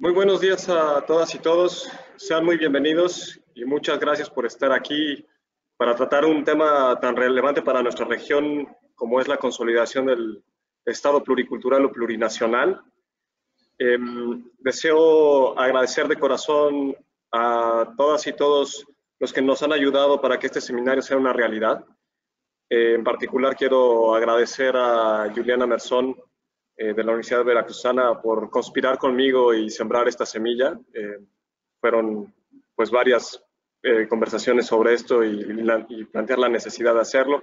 Muy buenos días a todas y todos. Sean muy bienvenidos y muchas gracias por estar aquí para tratar un tema tan relevante para nuestra región como es la consolidación del Estado pluricultural o plurinacional. Deseo agradecer de corazón a todas y todos los que nos han ayudado para que este seminario sea una realidad. En particular quiero agradecer a Juliana Merzón de la Universidad Veracruzana por conspirar conmigo y sembrar esta semilla. Fueron pues varias conversaciones sobre esto y plantear la necesidad de hacerlo.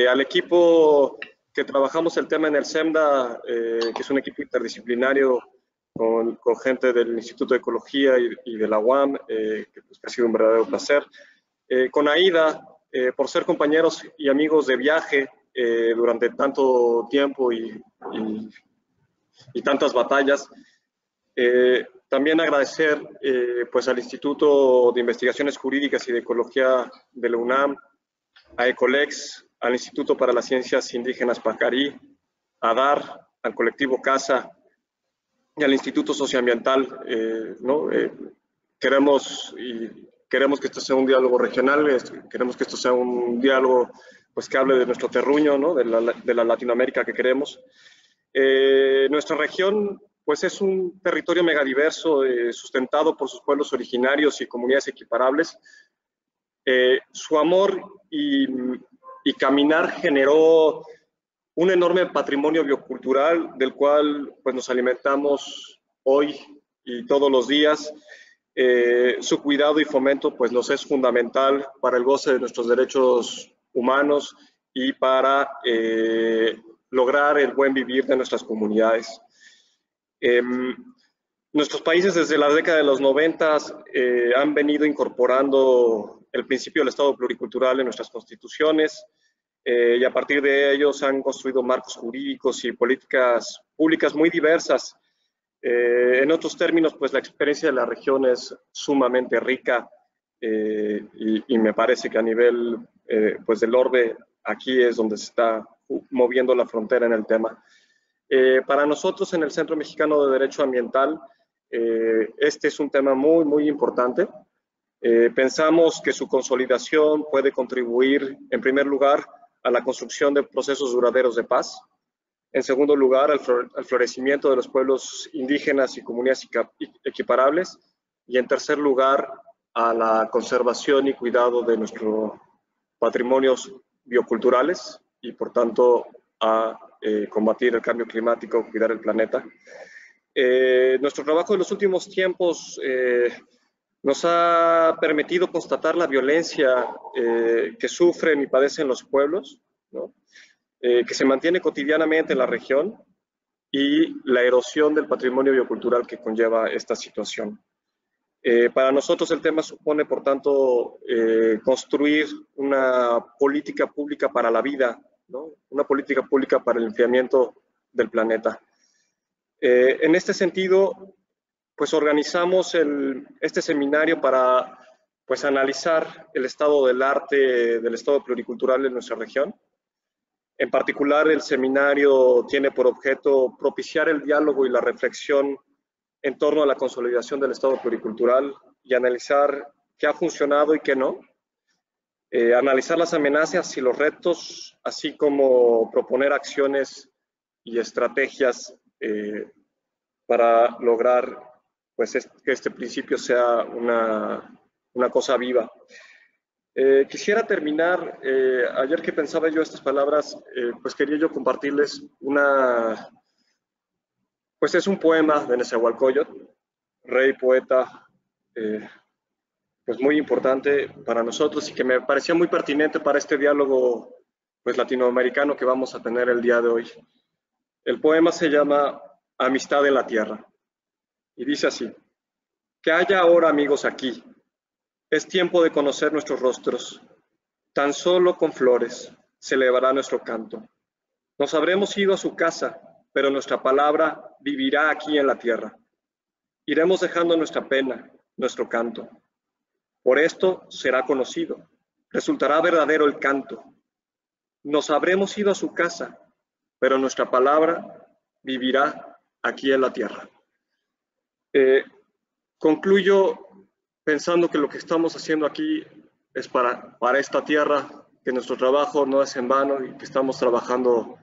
Al equipo que trabajamos el tema en el SEMDA, que es un equipo interdisciplinario con gente del Instituto de Ecología y de la UAM, que pues, ha sido un verdadero placer. Con AIDA, por ser compañeros y amigos de viaje durante tanto tiempo y tantas batallas. También agradecer pues al Instituto de Investigaciones Jurídicas y de Ecología de la UNAM, a Ecolex, al Instituto para las Ciencias Indígenas Pacari, a DAR, al colectivo CASA y al Instituto Socioambiental. Queremos que esto sea un diálogo regional, queremos que esto sea un diálogo pues, que hable de nuestro terruño, ¿no? de la Latinoamérica que queremos. Nuestra región pues, es un territorio megadiverso, sustentado por sus pueblos originarios y comunidades equiparables. Su amor y caminar generó un enorme patrimonio biocultural del cual pues, nos alimentamos hoy y todos los días. Su cuidado y fomento pues, nos es fundamental para el goce de nuestros derechos humanos y para lograr el buen vivir de nuestras comunidades. Nuestros países desde la década de los 90 han venido incorporando el principio del Estado pluricultural en nuestras constituciones y a partir de ellos han construido marcos jurídicos y políticas públicas muy diversas. En otros términos, pues la experiencia de la región es sumamente rica y me parece que a nivel pues del orbe aquí es donde se está moviendo la frontera en el tema. Para nosotros en el Centro Mexicano de Derecho Ambiental, este es un tema muy, muy importante. Pensamos que su consolidación puede contribuir, en primer lugar, a la construcción de procesos duraderos de paz. En segundo lugar, al florecimiento de los pueblos indígenas y comunidades equiparables. Y en tercer lugar, a la conservación y cuidado de nuestros patrimonios bioculturales y, por tanto, a combatir el cambio climático, cuidar el planeta. Nuestro trabajo en los últimos tiempos nos ha permitido constatar la violencia que sufren y padecen los pueblos, ¿no? Que se mantiene cotidianamente en la región y la erosión del patrimonio biocultural que conlleva esta situación. Para nosotros el tema supone, por tanto, construir una política pública para la vida, ¿no? Una política pública para el enfriamiento del planeta. En este sentido, pues organizamos este seminario para pues, analizar el estado del arte, del estado pluricultural en nuestra región. En particular, el seminario tiene por objeto propiciar el diálogo y la reflexión en torno a la consolidación del Estado pluricultural y analizar qué ha funcionado y qué no. Analizar las amenazas y los retos, así como proponer acciones y estrategias para lograr pues, que este principio sea una cosa viva. Quisiera terminar, ayer que pensaba yo estas palabras, pues quería yo compartirles pues es un poema de Nezahualcóyotl, rey, poeta, pues muy importante para nosotros y que me parecía muy pertinente para este diálogo pues latinoamericano que vamos a tener el día de hoy. El poema se llama Amistad en la Tierra y dice así: que haya ahora amigos aquí, es tiempo de conocer nuestros rostros, tan solo con flores se elevará nuestro canto. Nos habremos ido a su casa, pero nuestra palabra vivirá aquí en la tierra. Iremos dejando nuestra pena, nuestro canto. Por esto será conocido, resultará verdadero el canto. Nos habremos ido a su casa, pero nuestra palabra vivirá aquí en la tierra. Eh, concluyo pensando que lo que estamos haciendo aquí es para esta tierra, que nuestro trabajo no es en vano y que estamos trabajando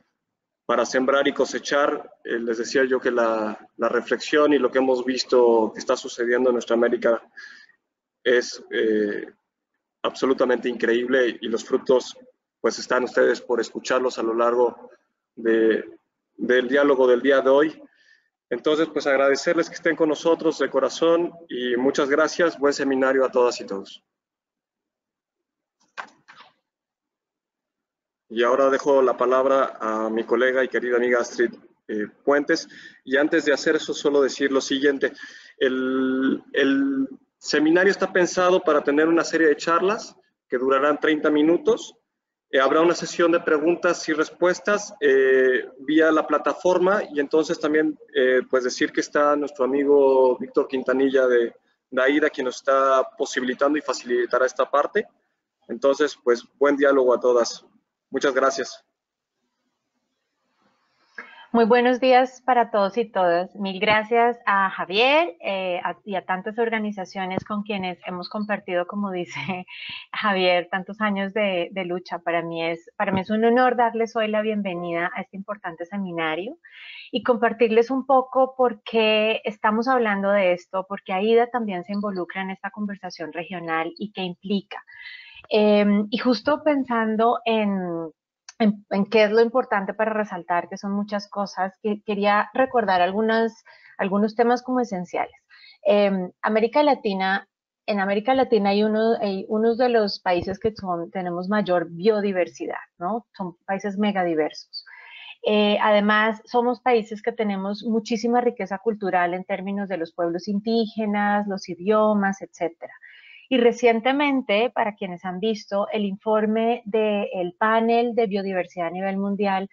para sembrar y cosechar. Les decía yo que la reflexión y lo que hemos visto que está sucediendo en nuestra América es absolutamente increíble y los frutos pues están ustedes por escucharlos a lo largo del diálogo del día de hoy. Entonces, pues agradecerles que estén con nosotros de corazón y muchas gracias. Buen seminario a todas y todos. Y ahora dejo la palabra a mi colega y querida amiga Astrid Puentes. Y antes de hacer eso, solo decir lo siguiente. El seminario está pensado para tener una serie de charlas que durarán 30 minutos. Habrá una sesión de preguntas y respuestas vía la plataforma y entonces también pues decir que está nuestro amigo Víctor Quintanilla de AIDA quien nos está posibilitando y facilitará esta parte. Entonces, pues buen diálogo a todas. Muchas gracias. Muy buenos días para todos y todas. Mil gracias a Javier y a tantas organizaciones con quienes hemos compartido, como dice Javier, tantos años de lucha. Para mí es un honor darles hoy la bienvenida a este importante seminario y compartirles un poco por qué estamos hablando de esto, porque AIDA también se involucra en esta conversación regional y qué implica. Y justo pensando en qué es lo importante para resaltar, que son muchas cosas, que quería recordar algunos temas como esenciales. América Latina, en América Latina hay unos de los países que tenemos mayor biodiversidad, ¿no? Son países megadiversos. Además, somos países que tenemos muchísima riqueza cultural en términos de los pueblos indígenas, los idiomas, etcétera. Y recientemente, para quienes han visto, el informe del panel de biodiversidad a nivel mundial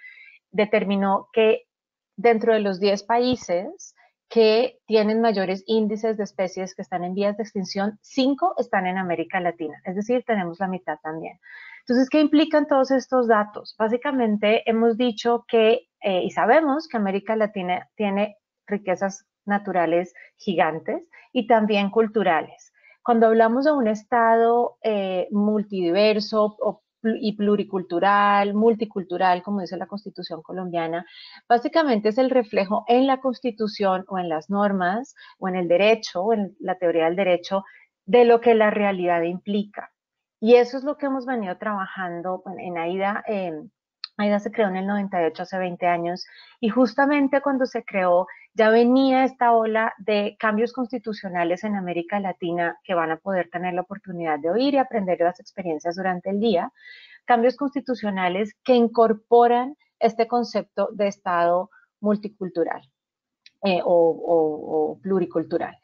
determinó que dentro de los 10 países que tienen mayores índices de especies que están en vías de extinción, 5 están en América Latina, es decir, tenemos la mitad también. Entonces, ¿qué implican todos estos datos? Básicamente hemos dicho que, y sabemos que América Latina tiene riquezas naturales gigantes y también culturales. Cuando hablamos de un estado multidiverso y pluricultural, multicultural, como dice la Constitución colombiana, básicamente es el reflejo en la Constitución o en las normas o en el derecho o en la teoría del derecho de lo que la realidad implica. Y eso es lo que hemos venido trabajando en AIDA. AIDA se creó en el 98, hace 20 años, y justamente cuando se creó ya venía esta ola de cambios constitucionales en América Latina que van a poder tener la oportunidad de oír y aprender de las experiencias durante el día, cambios constitucionales que incorporan este concepto de Estado multicultural o pluricultural,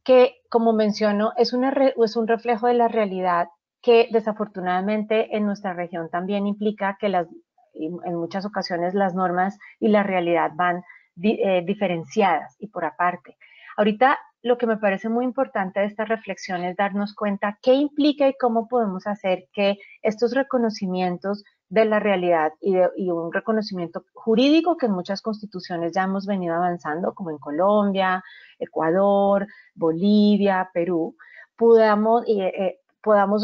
que como menciono es un reflejo de la realidad que desafortunadamente en nuestra región también implica que en muchas ocasiones las normas y la realidad van diferenciadas y por aparte. Ahorita lo que me parece muy importante de esta reflexión es darnos cuenta qué implica y cómo podemos hacer que estos reconocimientos de la realidad y un reconocimiento jurídico que en muchas constituciones ya hemos venido avanzando, como en Colombia, Ecuador, Bolivia, Perú, podamos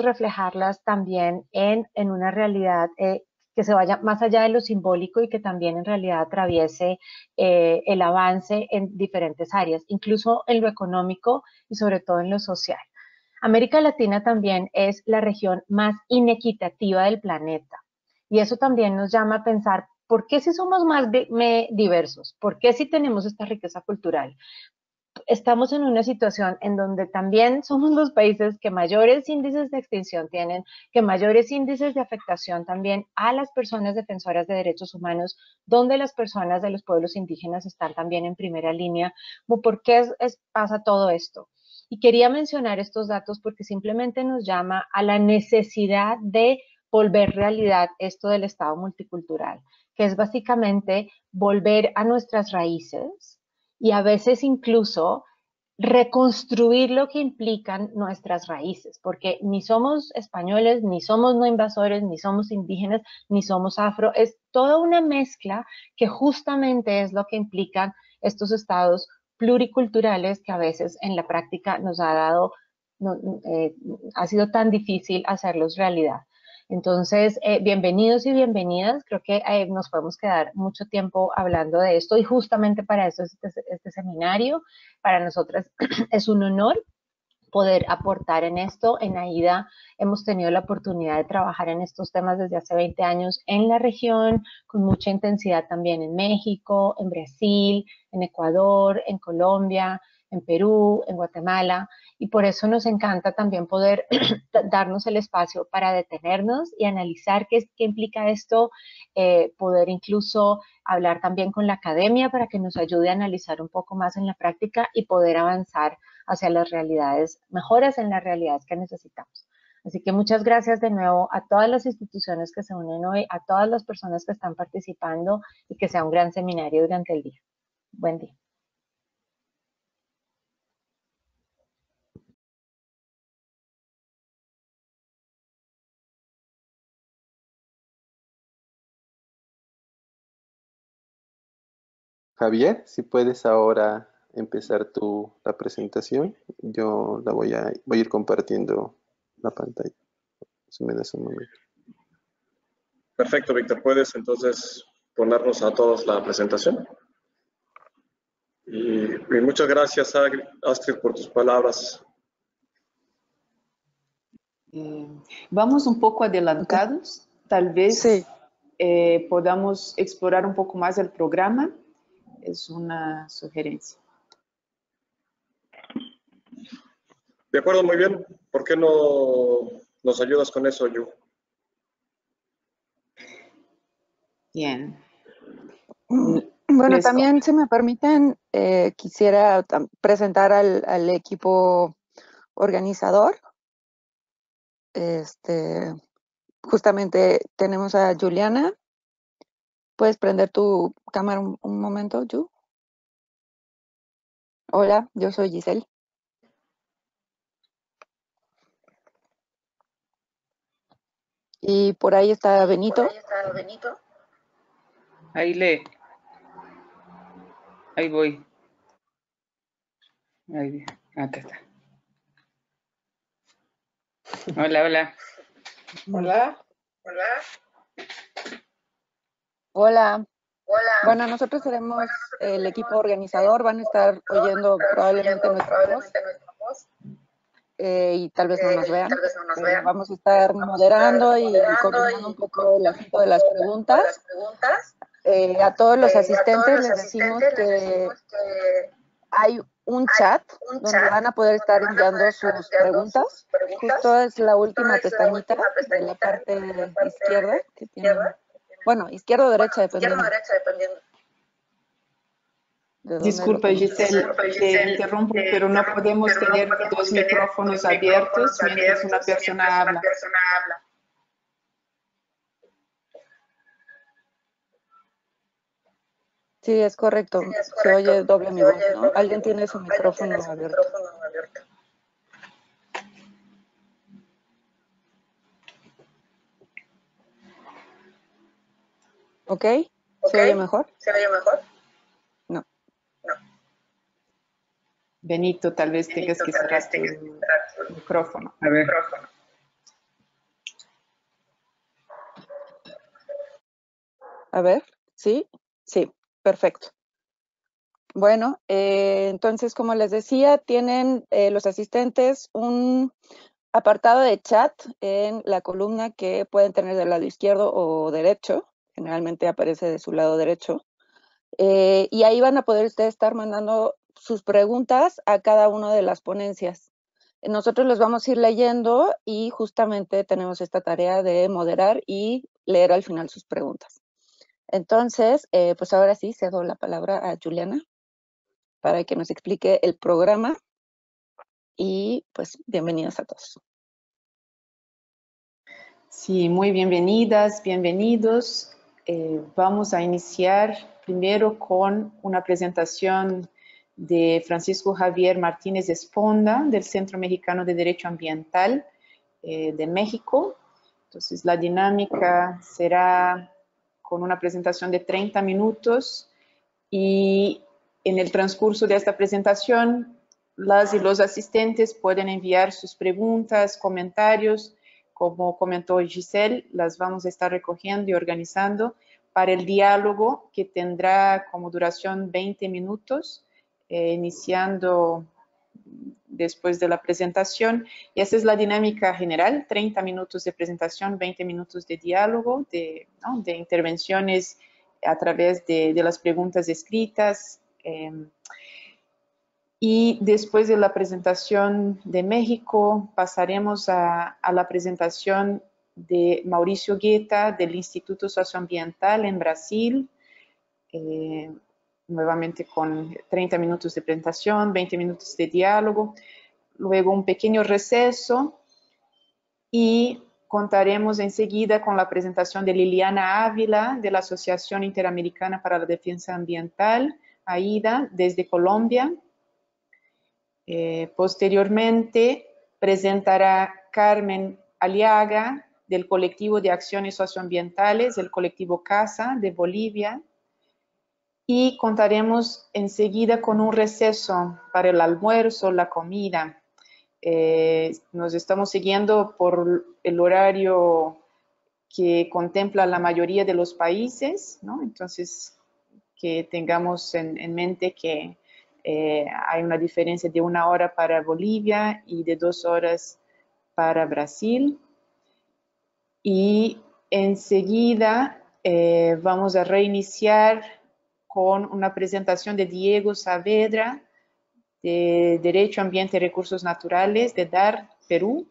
reflejarlas también en una realidad que se vaya más allá de lo simbólico y que también en realidad atraviese el avance en diferentes áreas, incluso en lo económico y sobre todo en lo social. América Latina también es la región más inequitativa del planeta y eso también nos llama a pensar ¿por qué si somos más diversos? ¿Por qué si tenemos esta riqueza cultural? Estamos en una situación en donde también somos los países que mayores índices de extinción tienen, que mayores índices de afectación también a las personas defensoras de derechos humanos, donde las personas de los pueblos indígenas están también en primera línea. ¿Por qué pasa todo esto? Y quería mencionar estos datos porque simplemente nos llama a la necesidad de volver realidad esto del Estado multicultural, que es básicamente volver a nuestras raíces, y a veces incluso reconstruir lo que implican nuestras raíces, porque ni somos españoles, ni somos no invasores, ni somos indígenas, ni somos afro, es toda una mezcla que justamente es lo que implican estos estados pluriculturales que a veces en la práctica nos ha dado, no, ha sido tan difícil hacerlos realidad. Entonces, bienvenidos y bienvenidas. Creo que nos podemos quedar mucho tiempo hablando de esto y justamente para eso es este seminario. Para nosotras es un honor poder aportar en esto. En AIDA hemos tenido la oportunidad de trabajar en estos temas desde hace 20 años en la región, con mucha intensidad también en México, en Brasil, en Ecuador, en Colombia, en Perú, en Guatemala, y por eso nos encanta también poder darnos el espacio para detenernos y analizar qué implica esto, poder incluso hablar también con la academia para que nos ayude a analizar un poco más en la práctica y poder avanzar hacia las realidades, mejoras en las realidades que necesitamos. Así que muchas gracias de nuevo a todas las instituciones que se unen hoy, a todas las personas que están participando y que sea un gran seminario durante el día. Buen día. Javier, si puedes ahora empezar la presentación, yo voy a ir compartiendo la pantalla. Si me das un momento. Perfecto, Víctor. ¿Puedes entonces ponernos a todos la presentación? Y muchas gracias, Astrid, por tus palabras. Vamos un poco adelantados, tal vez Sí. Podamos explorar un poco más el programa. Es una sugerencia. De acuerdo, muy bien. ¿Por qué no nos ayudas con eso, Yu? Bien. Bueno, también, si me permiten, quisiera presentar al equipo organizador. Justamente tenemos a Juliana. ¿Puedes prender tu cámara un momento, Yu? Hola, yo soy Giselle. Y por ahí está Benito. Ahí ahí voy. Ahí, acá está. Hola, hola. Hola. Hola. Bueno, nosotros seremos el equipo organizador. Van a estar oyendo probablemente nuestra voz. Y tal vez no nos vean. Vamos a estar moderando y coordinando un poco el asunto de las preguntas. A todos los asistentes les decimos que hay un chat donde van a poder estar enviando sus preguntas. Justo es la última pestañita de la parte izquierda que tiene. Bueno, izquierda o derecha, dependiendo. Disculpa, Giselle, te interrumpo, pero no podemos tener dos micrófonos abiertos mientras una persona habla. Sí, es correcto. Se oye doble mi voz, ¿no? Alguien tiene su micrófono abierto. ¿Ok? ¿Se oye mejor? No. Benito, tal vez tengas que cerrar tu micrófono. A ver. A ver, ¿sí? Sí, perfecto. Bueno, entonces, como les decía, tienen los asistentes un apartado de chat en la columna que pueden tener del lado izquierdo o derecho. Generalmente aparece de su lado derecho. Y ahí van a poder ustedes estar mandando sus preguntas a cada una de las ponencias. Nosotros los vamos a ir leyendo y justamente tenemos esta tarea de moderar y leer al final sus preguntas. Entonces, pues ahora sí, cedo la palabra a Juliana para que nos explique el programa y pues bienvenidos a todos. Sí, muy bienvenidas, bienvenidos. Vamos a iniciar primero con una presentación de Francisco Javier Martínez Esponda, del Centro Mexicano de Derecho Ambiental de México. Entonces, la dinámica será con una presentación de 30 minutos y En el transcurso de esta presentación, las y los asistentes pueden enviar sus preguntas, comentarios. Como comentó Giselle, las vamos a estar recogiendo y organizando para el diálogo, que tendrá como duración 20 minutos, iniciando después de la presentación. Y esa es la dinámica general: 30 minutos de presentación, 20 minutos de diálogo, de intervenciones a través de las preguntas escritas. Y después de la presentación de México, pasaremos a la presentación de Mauricio Guetta, del Instituto Socioambiental en Brasil, nuevamente con 30 minutos de presentación, 20 minutos de diálogo, luego un pequeño receso, y contaremos enseguida con la presentación de Liliana Ávila, de la Asociación Interamericana para la Defensa Ambiental, AIDA, desde Colombia. Posteriormente presentará Carmen Aliaga, del Colectivo de Acciones Socioambientales, el Colectivo CASA de Bolivia, y contaremos enseguida con un receso para el almuerzo, la comida. Nos estamos siguiendo por el horario que contempla la mayoría de los países, ¿no? Entonces, que tengamos en mente que hay una diferencia de 1 hora para Bolivia y de 2 horas para Brasil. Y enseguida vamos a reiniciar con una presentación de Diego Saavedra, de Derecho, Ambiente y Recursos Naturales, de DAR, Perú.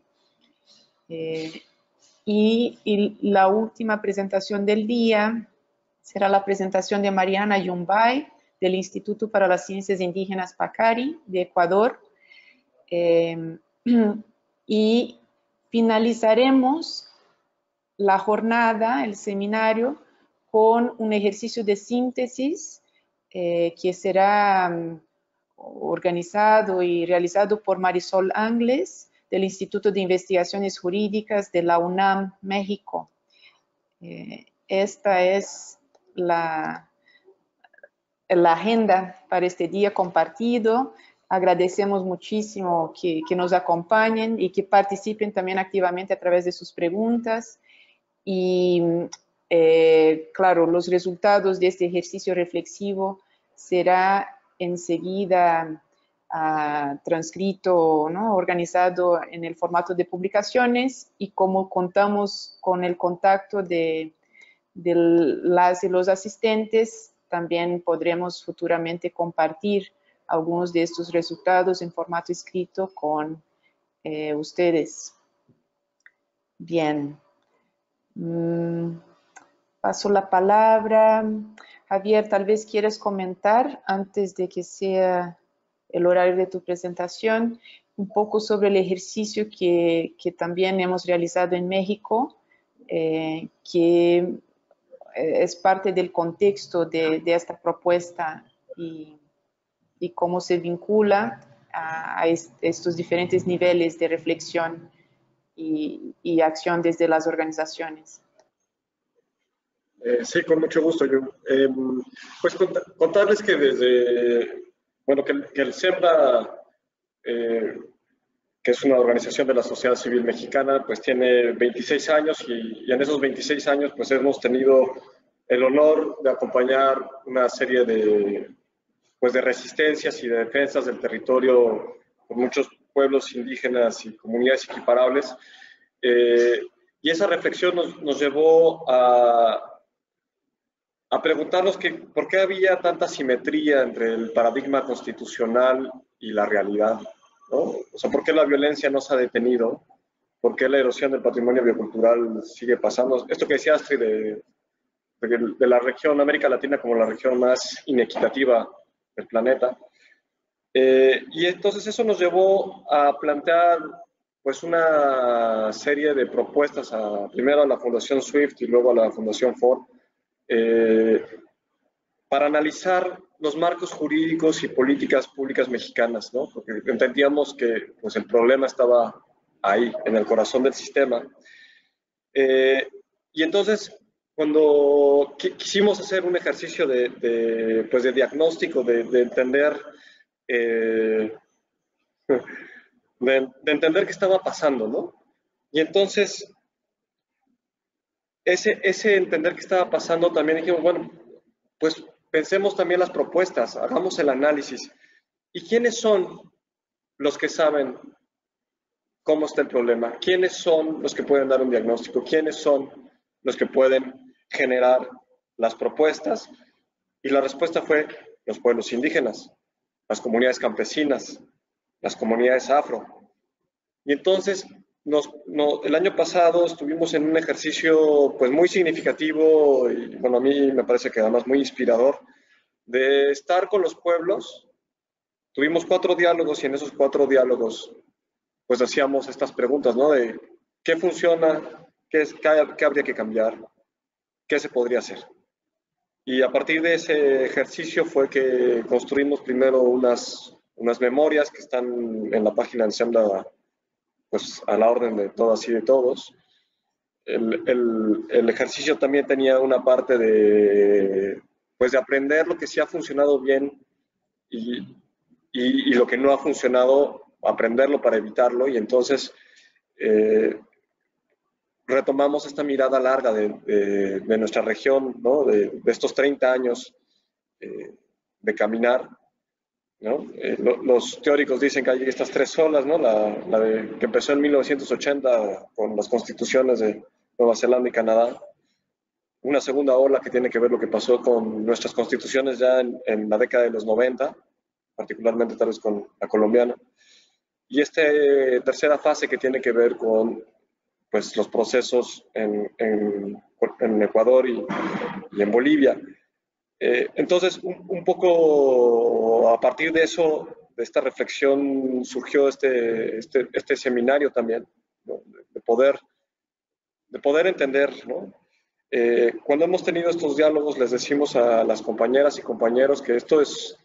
Y la última presentación del día será la presentación de Mariana Yumbay, del Instituto para las Ciencias Indígenas Pacari, de Ecuador. Y finalizaremos la jornada, el seminario, con un ejercicio de síntesis que será organizado y realizado por Marisol Angles, del Instituto de Investigaciones Jurídicas de la UNAM, México. Esta es la agenda para este día compartido. Agradecemos muchísimo que nos acompañen y que participen también activamente a través de sus preguntas. Y claro, los resultados de este ejercicio reflexivo será enseguida transcrito, ¿no?, organizado en el formato de publicaciones, y como contamos con el contacto de las y los asistentes, también podremos futuramente compartir algunos de estos resultados en formato escrito con ustedes. Bien. Paso la palabra. Javier, tal vez quieres comentar, antes de que sea el horario de tu presentación, un poco sobre el ejercicio que también hemos realizado en México, que es parte del contexto de esta propuesta y cómo se vincula a estos diferentes niveles de reflexión y acción desde las organizaciones. Sí, con mucho gusto. Pues contarles que desde, bueno, que el SEMBRA, que es una organización de la sociedad civil mexicana, pues tiene 26 años y en esos 26 años pues hemos tenido el honor de acompañar una serie de resistencias y de defensas del territorio por muchos pueblos indígenas y comunidades equiparables. Y esa reflexión nos llevó a preguntarnos por qué había tanta simetría entre el paradigma constitucional y la realidad, ¿no? O sea, ¿por qué la violencia no se ha detenido? ¿Por qué la erosión del patrimonio biocultural sigue pasando? Esto que decía Astrid de la región América Latina como la región más inequitativa del planeta. Y entonces eso nos llevó a plantear pues una serie de propuestas, primero a la Fundación Swift y luego a la Fundación Ford, para analizar los marcos jurídicos y políticas públicas mexicanas, ¿no? Porque entendíamos que pues, el problema estaba ahí, en el corazón del sistema. Y entonces cuando quisimos hacer un ejercicio pues de diagnóstico, de entender, de entender qué estaba pasando, ¿no? Y entonces, ese entender qué estaba pasando, también dijimos, bueno, pues pensemos también las propuestas, hagamos el análisis. ¿Y quiénes son los que saben cómo está el problema? ¿Quiénes son los que pueden dar un diagnóstico? ¿Quiénes son los que pueden generar las propuestas? Y la respuesta fue los pueblos indígenas, las comunidades campesinas, las comunidades afro. Y entonces, el año pasado estuvimos en un ejercicio pues muy significativo y bueno, a mí me parece que además muy inspirador, de estar con los pueblos. Tuvimos 4 diálogos y en esos 4 diálogos pues hacíamos estas preguntas, ¿no? De qué funciona, qué habría que cambiar, qué se podría hacer. Y a partir de ese ejercicio fue que construimos primero unas memorias que están en la página de Sembla, pues a la orden de todas y de todos. El ejercicio también tenía una parte pues de aprender lo que sí ha funcionado bien y lo que no ha funcionado, aprenderlo para evitarlo. Y entonces retomamos esta mirada larga de nuestra región, ¿no? De estos 30 años de caminar, ¿no? Los teóricos dicen que hay estas 3 olas, ¿no? Que empezó en 1980 con las constituciones de Nueva Zelanda y Canadá. Una segunda ola que tiene que ver lo que pasó con nuestras constituciones ya en la década de los 90, particularmente tal vez con la colombiana. Y esta tercera fase que tiene que ver con pues, los procesos en Ecuador y en Bolivia. Entonces, un poco a partir de eso, de esta reflexión, surgió este seminario también, ¿no? de poder entender, ¿no? Cuando hemos tenido estos diálogos, les decimos a las compañeras y compañeros que esto es,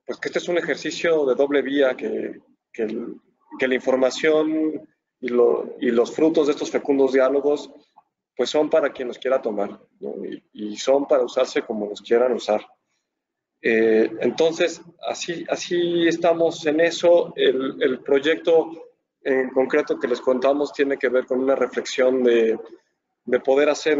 pues que este es un ejercicio de doble vía, que la información y los frutos de estos fecundos diálogos pues son para quien los quiera tomar, ¿no? Y son para usarse como los quieran usar. Entonces, así estamos en eso. El proyecto en concreto que les contamos tiene que ver con una reflexión de poder hacer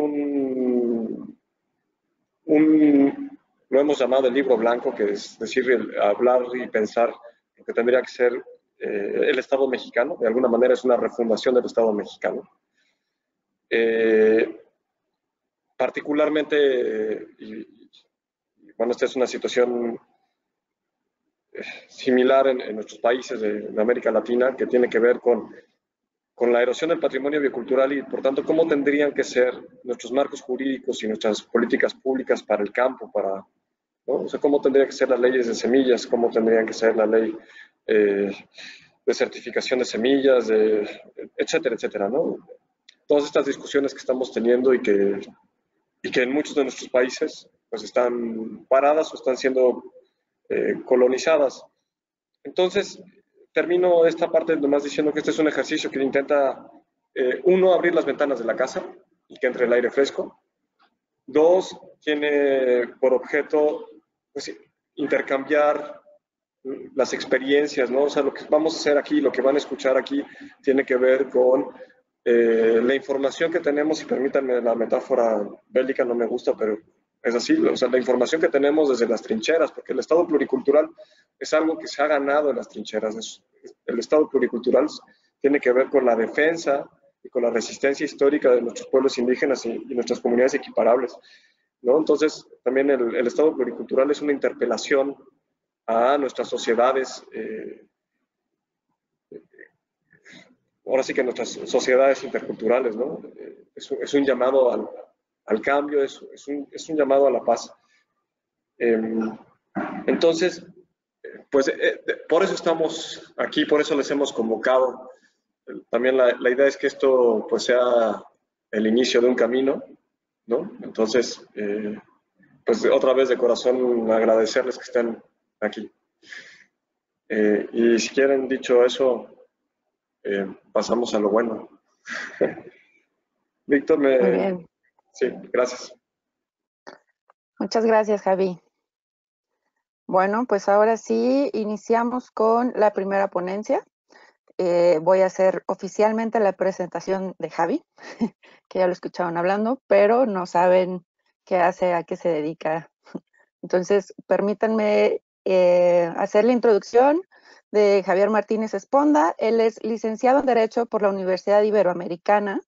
lo hemos llamado el libro blanco, que es decir, hablar y pensar lo que tendría que ser el Estado mexicano. De alguna manera es una refundación del Estado mexicano. Particularmente, bueno, esta es una situación similar en nuestros países de América Latina, que tiene que ver con la erosión del patrimonio biocultural y, por tanto, cómo tendrían que ser nuestros marcos jurídicos y nuestras políticas públicas para el campo, ¿no? O sea, cómo tendrían que ser las leyes de semillas, cómo tendrían que ser la ley de certificación de semillas, etcétera, etcétera, ¿no? Todas estas discusiones que estamos teniendo y que en muchos de nuestros países pues están paradas o están siendo colonizadas. Entonces, termino esta parte nomás diciendo que este es un ejercicio que intenta, uno, abrir las ventanas de la casa y que entre el aire fresco. 2, tiene por objeto pues, intercambiar las experiencias, ¿no? O sea, lo que vamos a hacer aquí, lo que van a escuchar aquí, tiene que ver con la información que tenemos, y permítanme la metáfora bélica, no me gusta, pero es así, o sea, la información que tenemos desde las trincheras, porque el Estado pluricultural es algo que se ha ganado en las trincheras. El Estado pluricultural tiene que ver con la defensa y con la resistencia histórica de nuestros pueblos indígenas y nuestras comunidades equiparables, ¿no? Entonces, también el Estado pluricultural es una interpelación a nuestras sociedades, ahora sí que nuestras sociedades interculturales, ¿no? Es un llamado al cambio, es un llamado a la paz. Entonces, pues por eso estamos aquí, por eso les hemos convocado. También la idea es que esto pues sea el inicio de un camino, ¿no? Entonces, pues otra vez de corazón agradecerles que estén aquí. Y si quieren, dicho eso, pasamos a lo bueno. Víctor, Muy bien. Sí, gracias. Muchas gracias, Javi. Bueno, pues ahora sí iniciamos con la primera ponencia. Voy a hacer oficialmente la presentación de Javi, que ya lo escucharon hablando, pero no saben qué hace, a qué se dedica. Entonces, permítanme hacer la introducción de Javier Martínez Esponda. Él es licenciado en Derecho por la Universidad Iberoamericana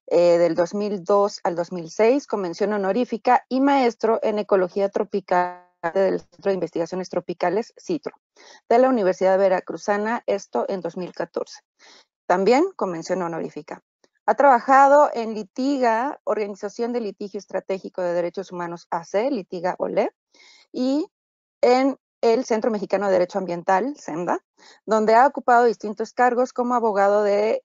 del 2002 al 2006, con mención honorífica, y maestro en Ecología Tropical del Centro de Investigaciones Tropicales, CITRO, de la Universidad Veracruzana, esto en 2014. También con mención honorífica. Ha trabajado en Litiga, Organización de Litigio Estratégico de Derechos Humanos AC, Litiga OLE, y en el Centro Mexicano de Derecho Ambiental, SEMDA, donde ha ocupado distintos cargos como abogado del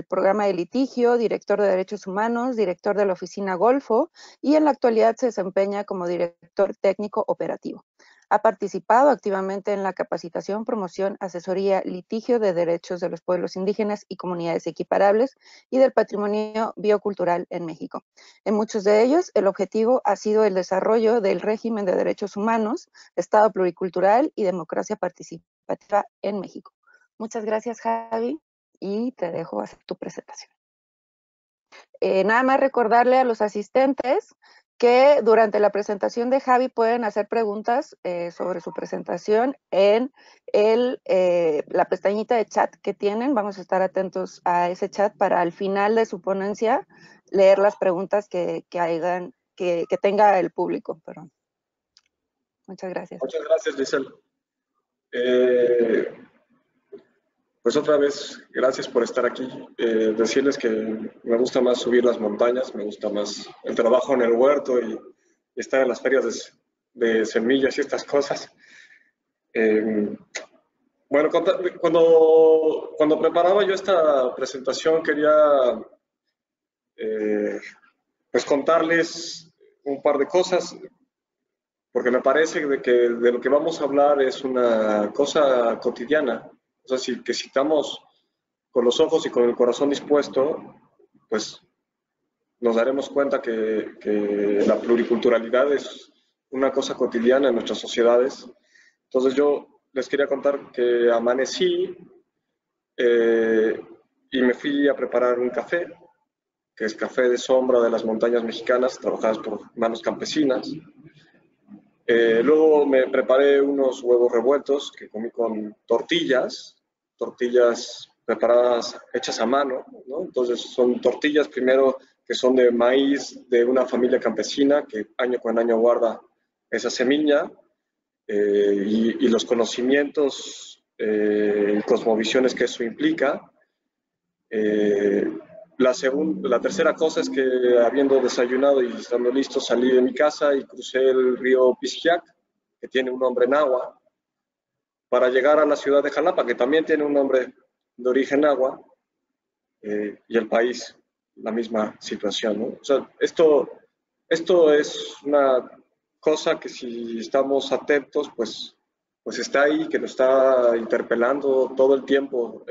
programa de litigio, director de derechos humanos, director de la oficina Golfo, y en la actualidad se desempeña como director técnico operativo. Ha participado activamente en la capacitación, promoción, asesoría, litigio de derechos de los pueblos indígenas y comunidades equiparables y del patrimonio biocultural en México. En muchos de ellos, el objetivo ha sido el desarrollo del régimen de derechos humanos, Estado pluricultural y democracia participativa en México. Muchas gracias, Javi, y te dejo hacer tu presentación. Nada más recordarle a los asistentes que durante la presentación de Javi pueden hacer preguntas sobre su presentación en la pestañita de chat que tienen. Vamos a estar atentos a ese chat para al final de su ponencia leer las preguntas que tenga el público. Perdón. Muchas gracias. Muchas gracias, Giselle. Pues otra vez, gracias por estar aquí. Decirles que me gusta más subir las montañas, me gusta más el trabajo en el huerto y estar en las ferias de semillas y estas cosas. Bueno, cuando preparaba yo esta presentación quería pues contarles un par de cosas, porque me parece que de lo que vamos a hablar es una cosa cotidiana. O sea, si estamos con los ojos y con el corazón dispuesto, pues nos daremos cuenta que la pluriculturalidad es una cosa cotidiana en nuestras sociedades. Entonces yo les quería contar que amanecí y me fui a preparar un café, que es café de sombra de las montañas mexicanas, trabajadas por manos campesinas. Luego me preparé unos huevos revueltos que comí con tortillas preparadas, hechas a mano, ¿no? Entonces son tortillas primero que son de maíz de una familia campesina que año con año guarda esa semilla y los conocimientos y cosmovisiones que eso implica. La tercera cosa es que habiendo desayunado y estando listo salí de mi casa y crucé el río Pixiac, que tiene un nombre náhuatl, para llegar a la ciudad de Jalapa, que también tiene un nombre de origen náhuatl, y el país, la misma situación, ¿no? O sea, esto es una cosa que si estamos atentos, pues está ahí, que nos está interpelando todo el tiempo,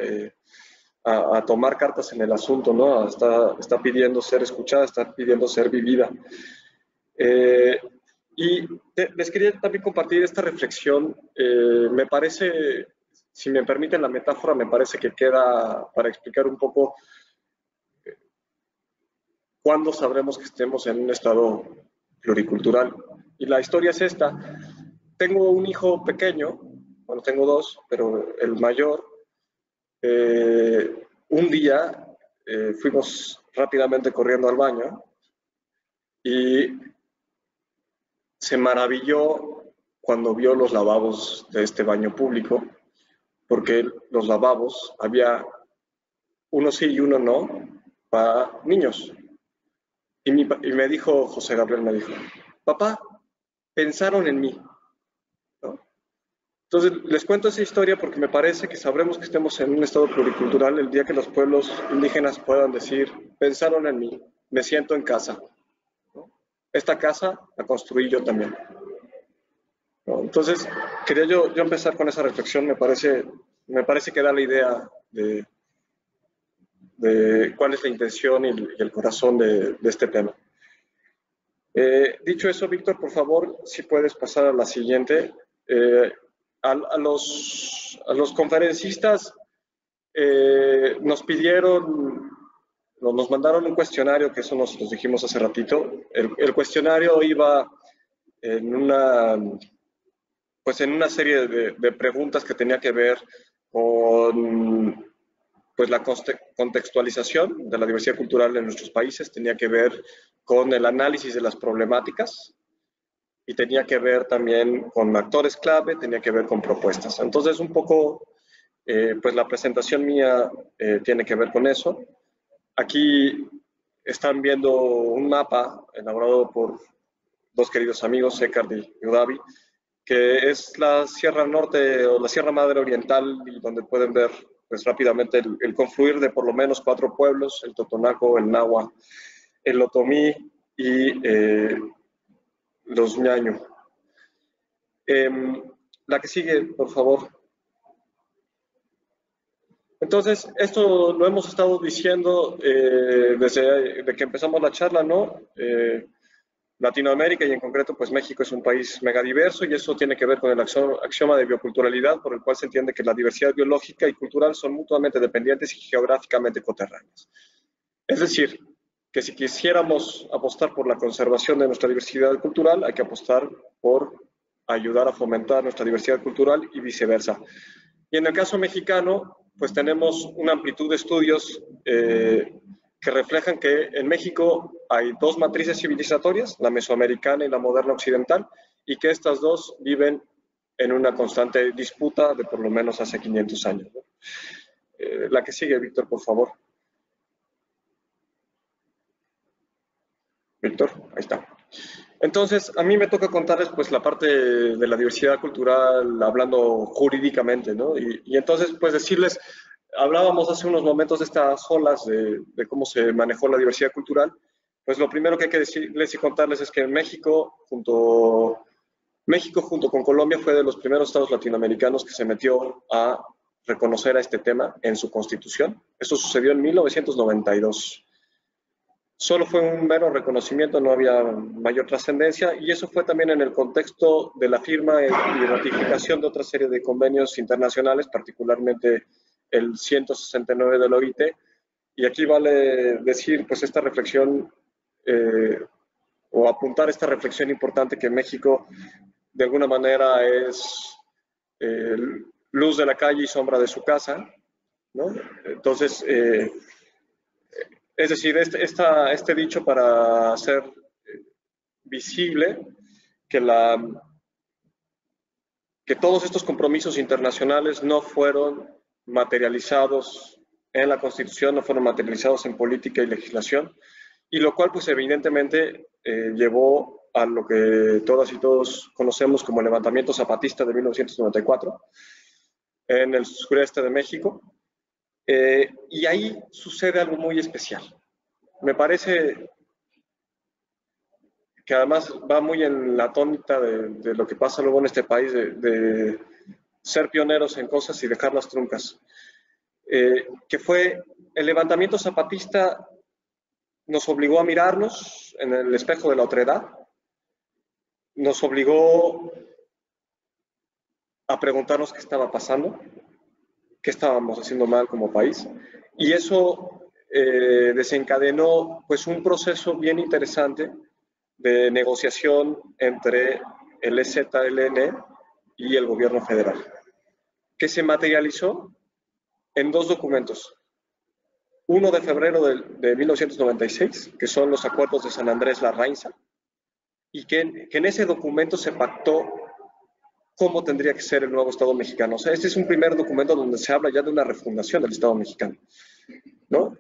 a tomar cartas en el asunto, ¿no? Está pidiendo ser escuchada, está pidiendo ser vivida. Y les quería también compartir esta reflexión. Me parece, si me permiten la metáfora, me parece que queda para explicar un poco cuándo sabremos que estemos en un estado pluricultural. Y la historia es esta. Tengo un hijo pequeño, bueno, tengo dos, pero el mayor. Un día fuimos rápidamente corriendo al baño y se maravilló cuando vio los lavabos de este baño público, porque los lavabos había uno sí y uno no para niños. Y me dijo, José Gabriel me dijo, papá, pensaron en mí. Entonces, les cuento esa historia porque me parece que sabremos que estemos en un estado pluricultural el día que los pueblos indígenas puedan decir, pensaron en mí, me siento en casa. ¿No? Esta casa la construí yo también. ¿No? Entonces, quería yo empezar con esa reflexión, me parece que da la idea de cuál es la intención y el corazón de este tema. Dicho eso, Víctor, por favor, si puedes pasar a la siguiente. A los conferencistas nos pidieron, nos mandaron un cuestionario, que eso nos dijimos hace ratito. El cuestionario iba en una serie de preguntas que tenía que ver con pues, la contextualización de la diversidad cultural en nuestros países, tenía que ver con el análisis de las problemáticas y tenía que ver también con actores clave, tenía que ver con propuestas. Entonces, un poco, pues la presentación mía tiene que ver con eso. Aquí están viendo un mapa elaborado por dos queridos amigos, Eckhart y Udabi, que es la Sierra Norte o la Sierra Madre Oriental, y donde pueden ver pues, rápidamente el confluir de por lo menos 4 pueblos, el Totonaco, el Nahua, el Otomí y los Ñaño. La que sigue, por favor. Entonces, esto lo hemos estado diciendo desde que empezamos la charla, ¿no? Latinoamérica y en concreto, pues México es un país megadiverso y eso tiene que ver con el axioma de bioculturalidad, por el cual se entiende que la diversidad biológica y cultural son mutuamente dependientes y geográficamente coterráneas. Es decir, que si quisiéramos apostar por la conservación de nuestra diversidad cultural, hay que apostar por ayudar a fomentar nuestra diversidad cultural y viceversa. Y en el caso mexicano, pues tenemos una amplitud de estudios que reflejan que en México hay 2 matrices civilizatorias, la mesoamericana y la moderna occidental, y que estas 2 viven en una constante disputa de por lo menos hace 500 años. ¿No? La que sigue, Víctor, por favor. Víctor, ahí está. Entonces, a mí me toca contarles pues la parte de la diversidad cultural hablando jurídicamente, ¿no? Y entonces, pues decirles, hablábamos hace unos momentos de estas olas de cómo se manejó la diversidad cultural. Pues lo primero que hay que decirles y contarles es que México junto con Colombia fue de los primeros estados latinoamericanos que se metió a reconocer a este tema en su constitución. Eso sucedió en 1992. Solo fue un mero reconocimiento, no había mayor trascendencia, y eso fue también en el contexto de la firma y ratificación de otra serie de convenios internacionales, particularmente el 169 de la OIT, y aquí vale decir pues esta reflexión o apuntar esta reflexión importante que México de alguna manera es luz de la calle y sombra de su casa, ¿no? Entonces, es decir, este dicho para hacer visible que todos estos compromisos internacionales no fueron materializados en la Constitución, no fueron materializados en política y legislación, y lo cual pues evidentemente llevó a lo que todas y todos conocemos como el levantamiento zapatista de 1994 en el sureste de México. Y ahí sucede algo muy especial. Me parece que además va muy en la tónica de lo que pasa luego en este país, de ser pioneros en cosas y dejarlas truncas. Que fue el levantamiento zapatista nos obligó a mirarnos en el espejo de la otredad, nos obligó a preguntarnos qué estaba pasando, qué estábamos haciendo mal como país, y eso desencadenó pues un proceso bien interesante de negociación entre el EZLN y el gobierno federal, que se materializó en 2 documentos. Uno de febrero de 1996, que son los acuerdos de San Andrés Larrainza, y que en ese documento se pactó cómo tendría que ser el nuevo Estado mexicano. O sea, este es un primer documento donde se habla ya de una refundación del Estado mexicano, ¿no?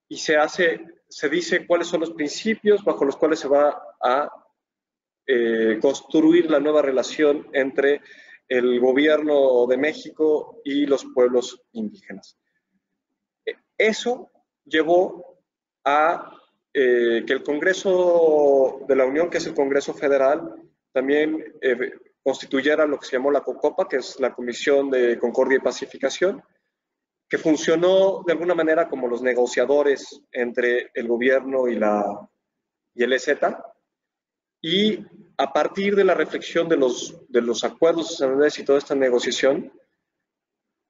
Y se dice cuáles son los principios bajo los cuales se va a construir la nueva relación entre el gobierno de México y los pueblos indígenas. Eso llevó a que el Congreso de la Unión, que es el Congreso Federal, también constituyera lo que se llamó la COCOPA, que es la Comisión de Concordia y Pacificación, que funcionó de alguna manera como los negociadores entre el gobierno y el EZ, Y a partir de la reflexión de los acuerdos de San Andrés y toda esta negociación,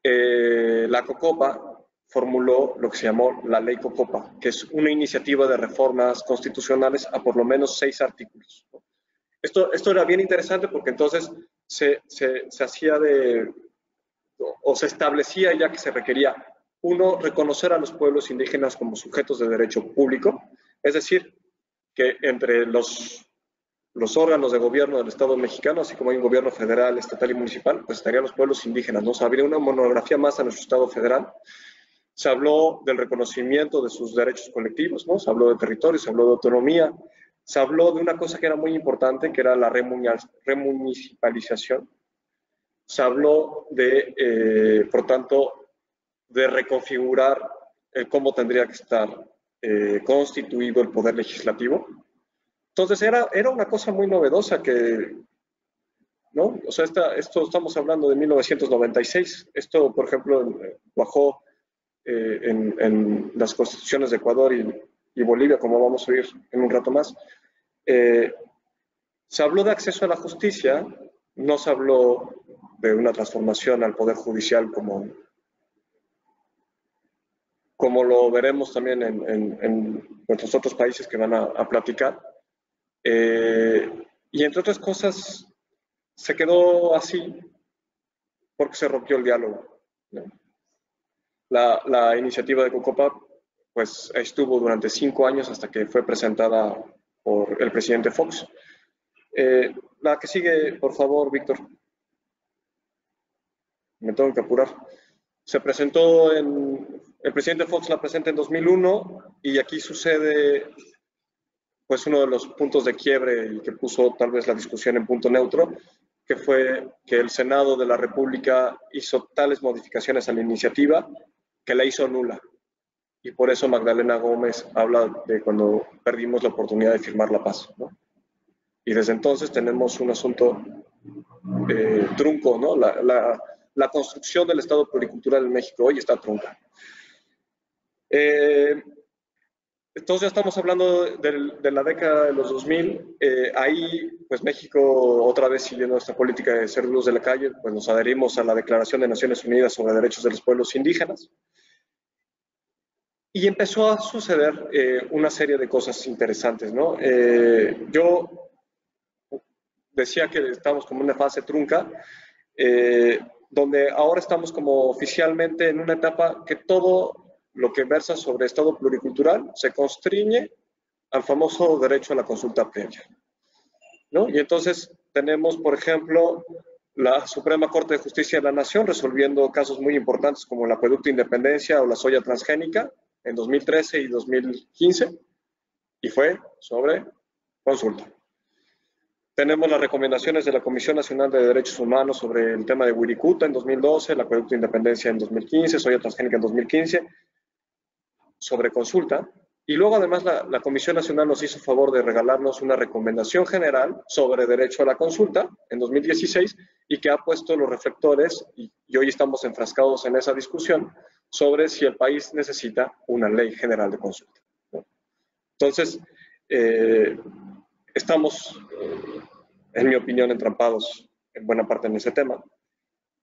la COCOPA formuló lo que se llamó la Ley COCOPA, que es una iniciativa de reformas constitucionales a por lo menos 6 artículos. Esto era bien interesante porque entonces se hacía o se establecía ya que se requería, uno, reconocer a los pueblos indígenas como sujetos de derecho público, es decir, que entre los órganos de gobierno del Estado mexicano, así como hay un gobierno federal, estatal y municipal, pues estarían los pueblos indígenas, ¿no? O sea, habría una monografía más a nuestro Estado federal. Se habló del reconocimiento de sus derechos colectivos, ¿no? Se habló de territorio, se habló de autonomía, se habló de una cosa que era muy importante, que era la remunicipalización. Se habló de, por tanto, de reconfigurar cómo tendría que estar constituido el poder legislativo. Entonces era una cosa muy novedosa que, ¿no? O sea, esto estamos hablando de 1996. Esto, por ejemplo, bajó en las constituciones de Ecuador y Bolivia, como vamos a oír en un rato más. Se habló de acceso a la justicia, no se habló de una transformación al Poder Judicial como lo veremos también en nuestros otros países que van a platicar. Y entre otras cosas, se quedó así porque se rompió el diálogo, ¿no? La iniciativa de COCOPA pues estuvo durante 5 años hasta que fue presentada por el presidente Fox. La que sigue, por favor, Víctor. Me tengo que apurar. Se presentó el presidente Fox la presenta en 2001 y aquí sucede pues uno de los puntos de quiebre y que puso tal vez la discusión en punto neutro, que fue que el Senado de la República hizo tales modificaciones a la iniciativa que la hizo nula. Y por eso Magdalena Gómez habla de cuando perdimos la oportunidad de firmar la paz, ¿no? Y desde entonces tenemos un asunto trunco, ¿no? La construcción del Estado pluricultural en México hoy está trunca. Entonces ya estamos hablando de la década de los 2000. Ahí, pues México, otra vez siguiendo esta política de ser luz de la calle, pues nos adherimos a la Declaración de Naciones Unidas sobre Derechos de los Pueblos Indígenas. Y empezó a suceder una serie de cosas interesantes, ¿no? Yo decía que estamos como en una fase trunca, donde ahora estamos como oficialmente en una etapa que todo lo que versa sobre Estado pluricultural se constriñe al famoso derecho a la consulta previa, ¿no? Y entonces tenemos, por ejemplo, la Suprema Corte de Justicia de la Nación resolviendo casos muy importantes como el Acueducto Independencia o la soya transgénica en 2013 y 2015, y fue sobre consulta. Tenemos las recomendaciones de la Comisión Nacional de Derechos Humanos sobre el tema de Wirikuta en 2012, el Acueducto Independencia en 2015, soya transgénica en 2015, sobre consulta. Y luego además la Comisión Nacional nos hizo favor de regalarnos una recomendación general sobre derecho a la consulta en 2016 y que ha puesto los reflectores, y hoy estamos enfrascados en esa discusión, sobre si el país necesita una ley general de consulta, ¿no? Entonces, estamos, en mi opinión, entrampados en buena parte en ese tema.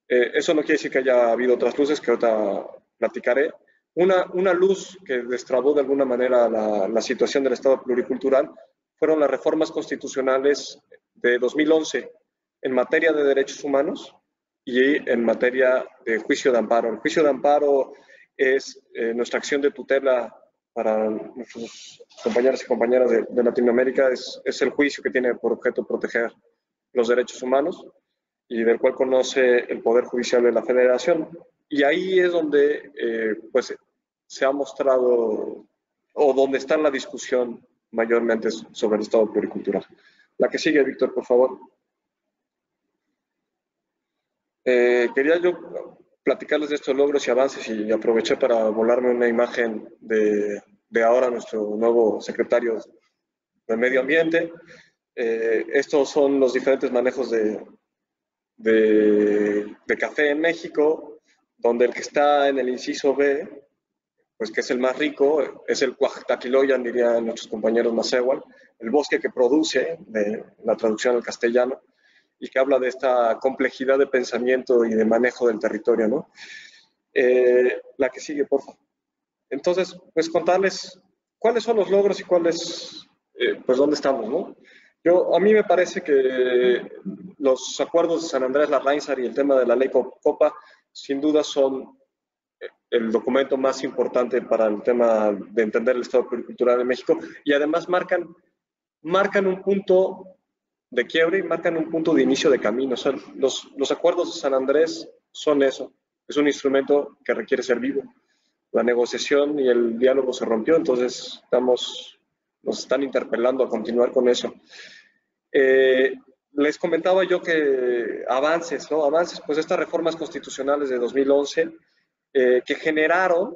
Eso no quiere decir que haya habido otras luces que ahorita platicaré. Una luz que destrabó de alguna manera la situación del Estado pluricultural fueron las reformas constitucionales de 2011 en materia de derechos humanos y en materia de juicio de amparo. El juicio de amparo es nuestra acción de tutela para nuestros compañeros y compañeras de Latinoamérica, es el juicio que tiene por objeto proteger los derechos humanos y del cual conoce el Poder Judicial de la Federación. Y ahí es donde pues, se ha mostrado, o donde está la discusión mayormente sobre el Estado pluricultural. La que sigue, Víctor, por favor. Quería yo platicarles de estos logros y avances y aproveché para volarme una imagen de ahora nuestro nuevo secretario de Medio Ambiente. Estos son los diferentes manejos de café en México, donde el que está en el inciso B pues que es el más rico, es el Cuajtaquiloyan, dirían nuestros compañeros Masehual, el bosque que produce, de la traducción al castellano, y que habla de esta complejidad de pensamiento y de manejo del territorio, ¿no? La que sigue, por favor. Entonces, pues contarles cuáles son los logros y cuáles, pues dónde estamos, ¿no? A mí me parece que los acuerdos de San Andrés Larrainzar y el tema de la ley Copa, sin duda son el documento más importante para el tema de entender el estado pluricultural de México, y además marcan un punto de quiebre y marcan un punto de inicio de camino. O sea, los acuerdos de San Andrés son eso, es un instrumento que requiere ser vivo. La negociación y el diálogo se rompió, entonces nos están interpelando a continuar con eso. Les comentaba yo que avances, ¿no? Avances, pues estas reformas constitucionales de 2011 que generaron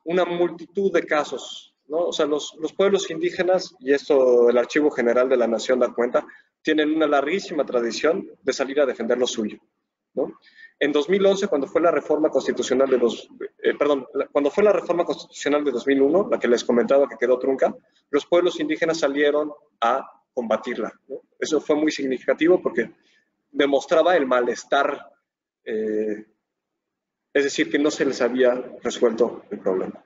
una multitud de casos, ¿no? O sea, los pueblos indígenas, y esto el Archivo General de la Nación da cuenta, tienen una larguísima tradición de salir a defender lo suyo, ¿no? En 2011, cuando fue la reforma constitucional de cuando fue la reforma constitucional de 2001, la que les comentaba que quedó trunca, los pueblos indígenas salieron a combatirla, ¿no? Eso fue muy significativo porque demostraba el malestar, es decir, que no se les había resuelto el problema.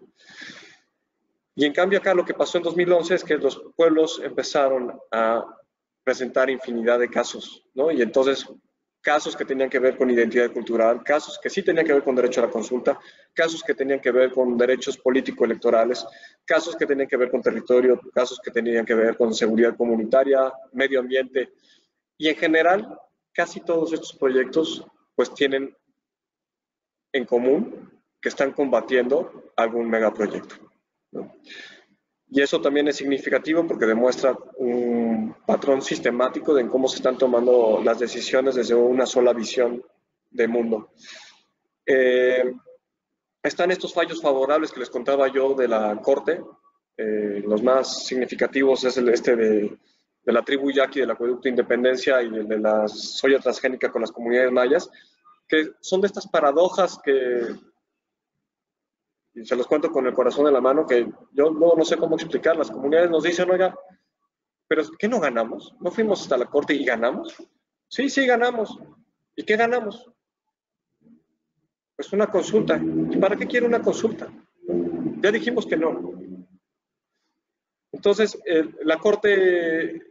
Y en cambio acá lo que pasó en 2011 es que los pueblos empezaron a presentar infinidad de casos, ¿no? Y entonces casos que tenían que ver con identidad cultural, casos que sí tenían que ver con derecho a la consulta, casos que tenían que ver con derechos político-electorales, casos que tenían que ver con territorio, casos que tenían que ver con seguridad comunitaria, medio ambiente. Y en general, casi todos estos proyectos pues tienen en común que están combatiendo algún megaproyecto, ¿no? Y eso también es significativo porque demuestra un patrón sistemático de cómo se están tomando las decisiones desde una sola visión de mundo. Están estos fallos favorables que les contaba yo de la Corte. Los más significativos es de la tribu yaqui del Acueducto Independencia y el de la soya transgénica con las comunidades mayas, que son de estas paradojas que, y se los cuento con el corazón en la mano, que yo no sé cómo explicar. Las comunidades nos dicen, oiga, pero ¿qué no ganamos? ¿No fuimos hasta la Corte y ganamos? Sí, ganamos. ¿Y qué ganamos? Pues una consulta. ¿Y para qué quiere una consulta? Ya dijimos que no. Entonces, la Corte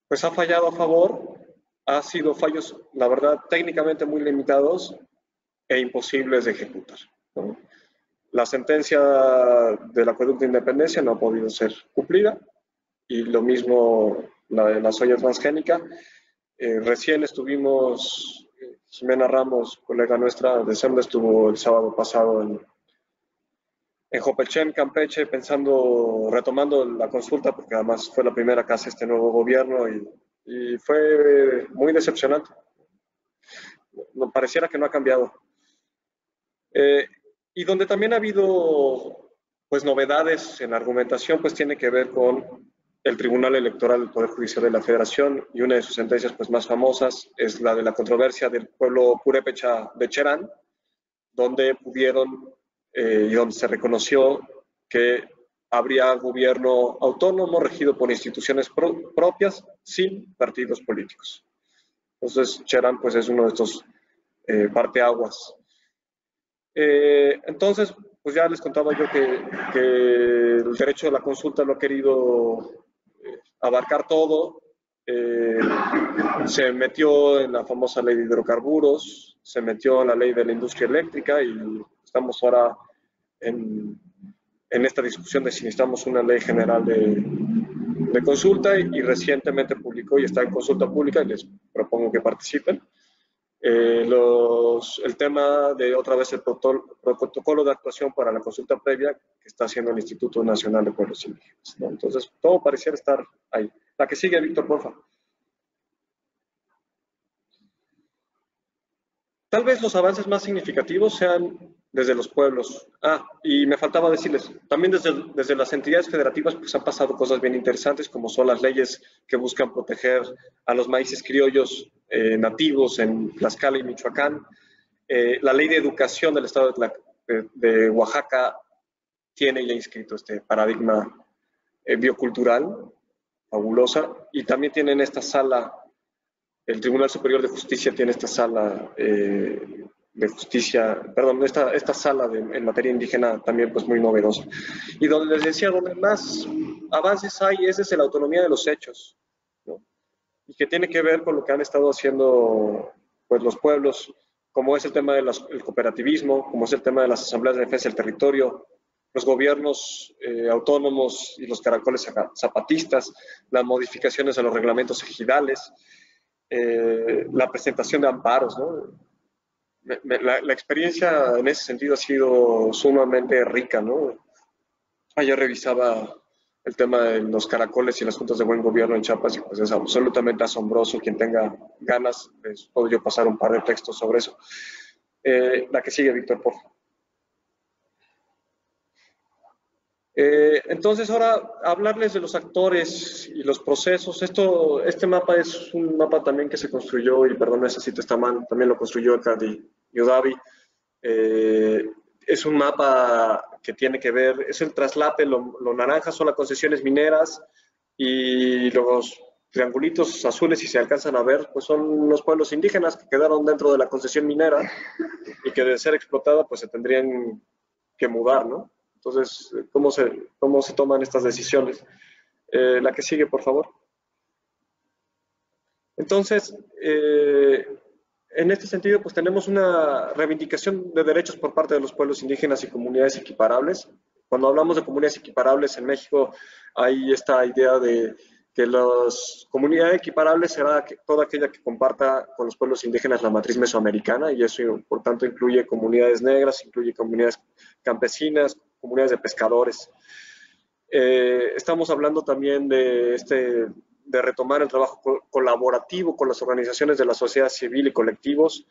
pues ha fallado a favor, ha sido fallos, la verdad, técnicamente muy limitados e imposibles de ejecutar, ¿no? La sentencia del Acueducto de Independencia no ha podido ser cumplida, y lo mismo la de la soya transgénica. Recién estuvimos, Jimena Ramos, colega nuestra de SEMDA, estuvo el sábado pasado en Jopelchen, Campeche, retomando la consulta, porque además fue la primera que hace este nuevo gobierno, y fue muy decepcionante. No, pareciera que no ha cambiado. Y donde también ha habido pues novedades en la argumentación, pues tiene que ver con el Tribunal Electoral del Poder Judicial de la Federación, y una de sus sentencias pues más famosas es la de la controversia del pueblo purépecha de Cherán, donde y donde se reconoció que habría gobierno autónomo regido por instituciones propias sin partidos políticos. Entonces Cherán pues es uno de estos parteaguas. Entonces, pues ya les contaba yo que el derecho a la consulta lo ha querido abarcar todo. Se metió en la famosa ley de hidrocarburos, se metió en la ley de la industria eléctrica, y estamos ahora en esta discusión de si necesitamos una ley general de consulta, y recientemente publicó y está en consulta pública, y les propongo que participen. El tema de otra vez el protocolo de actuación para la consulta previa que está haciendo el Instituto Nacional de Pueblos Indígenas, ¿no? Entonces, todo pareciera estar ahí. La que sigue, Víctor, por favor. Tal vez los avances más significativos sean desde los pueblos. Y me faltaba decirles, también desde las entidades federativas pues han pasado cosas bien interesantes, como son las leyes que buscan proteger a los maíces criollos nativos en Tlaxcala y Michoacán. La ley de educación del estado de Oaxaca tiene ya inscrito este paradigma biocultural, fabulosa, y también tienen esta sala, el Tribunal Superior de Justicia tiene esta sala de justicia, perdón, esta sala en materia indígena también pues muy novedosa. Y donde les decía, donde más avances hay es desde la autonomía de los hechos, ¿no? Y que tiene que ver con lo que han estado haciendo pues los pueblos, como es el tema del cooperativismo, como es el tema de las asambleas de defensa del territorio, los gobiernos autónomos y los caracoles zapatistas, las modificaciones a los reglamentos ejidales, la presentación de amparos, ¿no? La experiencia en ese sentido ha sido sumamente rica, ¿no? Ayer revisaba el tema de los caracoles y las juntas de buen gobierno en Chiapas y pues es absolutamente asombroso. Quien tenga ganas, les puedo yo pasar un par de textos sobre eso. La que sigue, Víctor, por favor. Entonces ahora hablarles de los actores y los procesos. Este mapa es un mapa también que se construyó, y perdón, esa cita está mal, también lo construyó Kadi Yudavi. Es un mapa que tiene que ver, es el traslape, lo naranja son las concesiones mineras y los triangulitos azules, si se alcanzan a ver, pues son los pueblos indígenas que quedaron dentro de la concesión minera y que de ser explotada pues se tendrían que mudar, ¿no? Entonces, ¿cómo se toman estas decisiones? La que sigue, por favor. Entonces, en este sentido, pues tenemos una reivindicación de derechos por parte de los pueblos indígenas y comunidades equiparables. Cuando hablamos de comunidades equiparables en México, hay esta idea de que las comunidades equiparables será toda aquella que comparta con los pueblos indígenas la matriz mesoamericana, y eso, por tanto, incluye comunidades negras, incluye comunidades campesinas, comunidades de pescadores. Estamos hablando también de retomar el trabajo colaborativo con las organizaciones de la sociedad civil y colectivos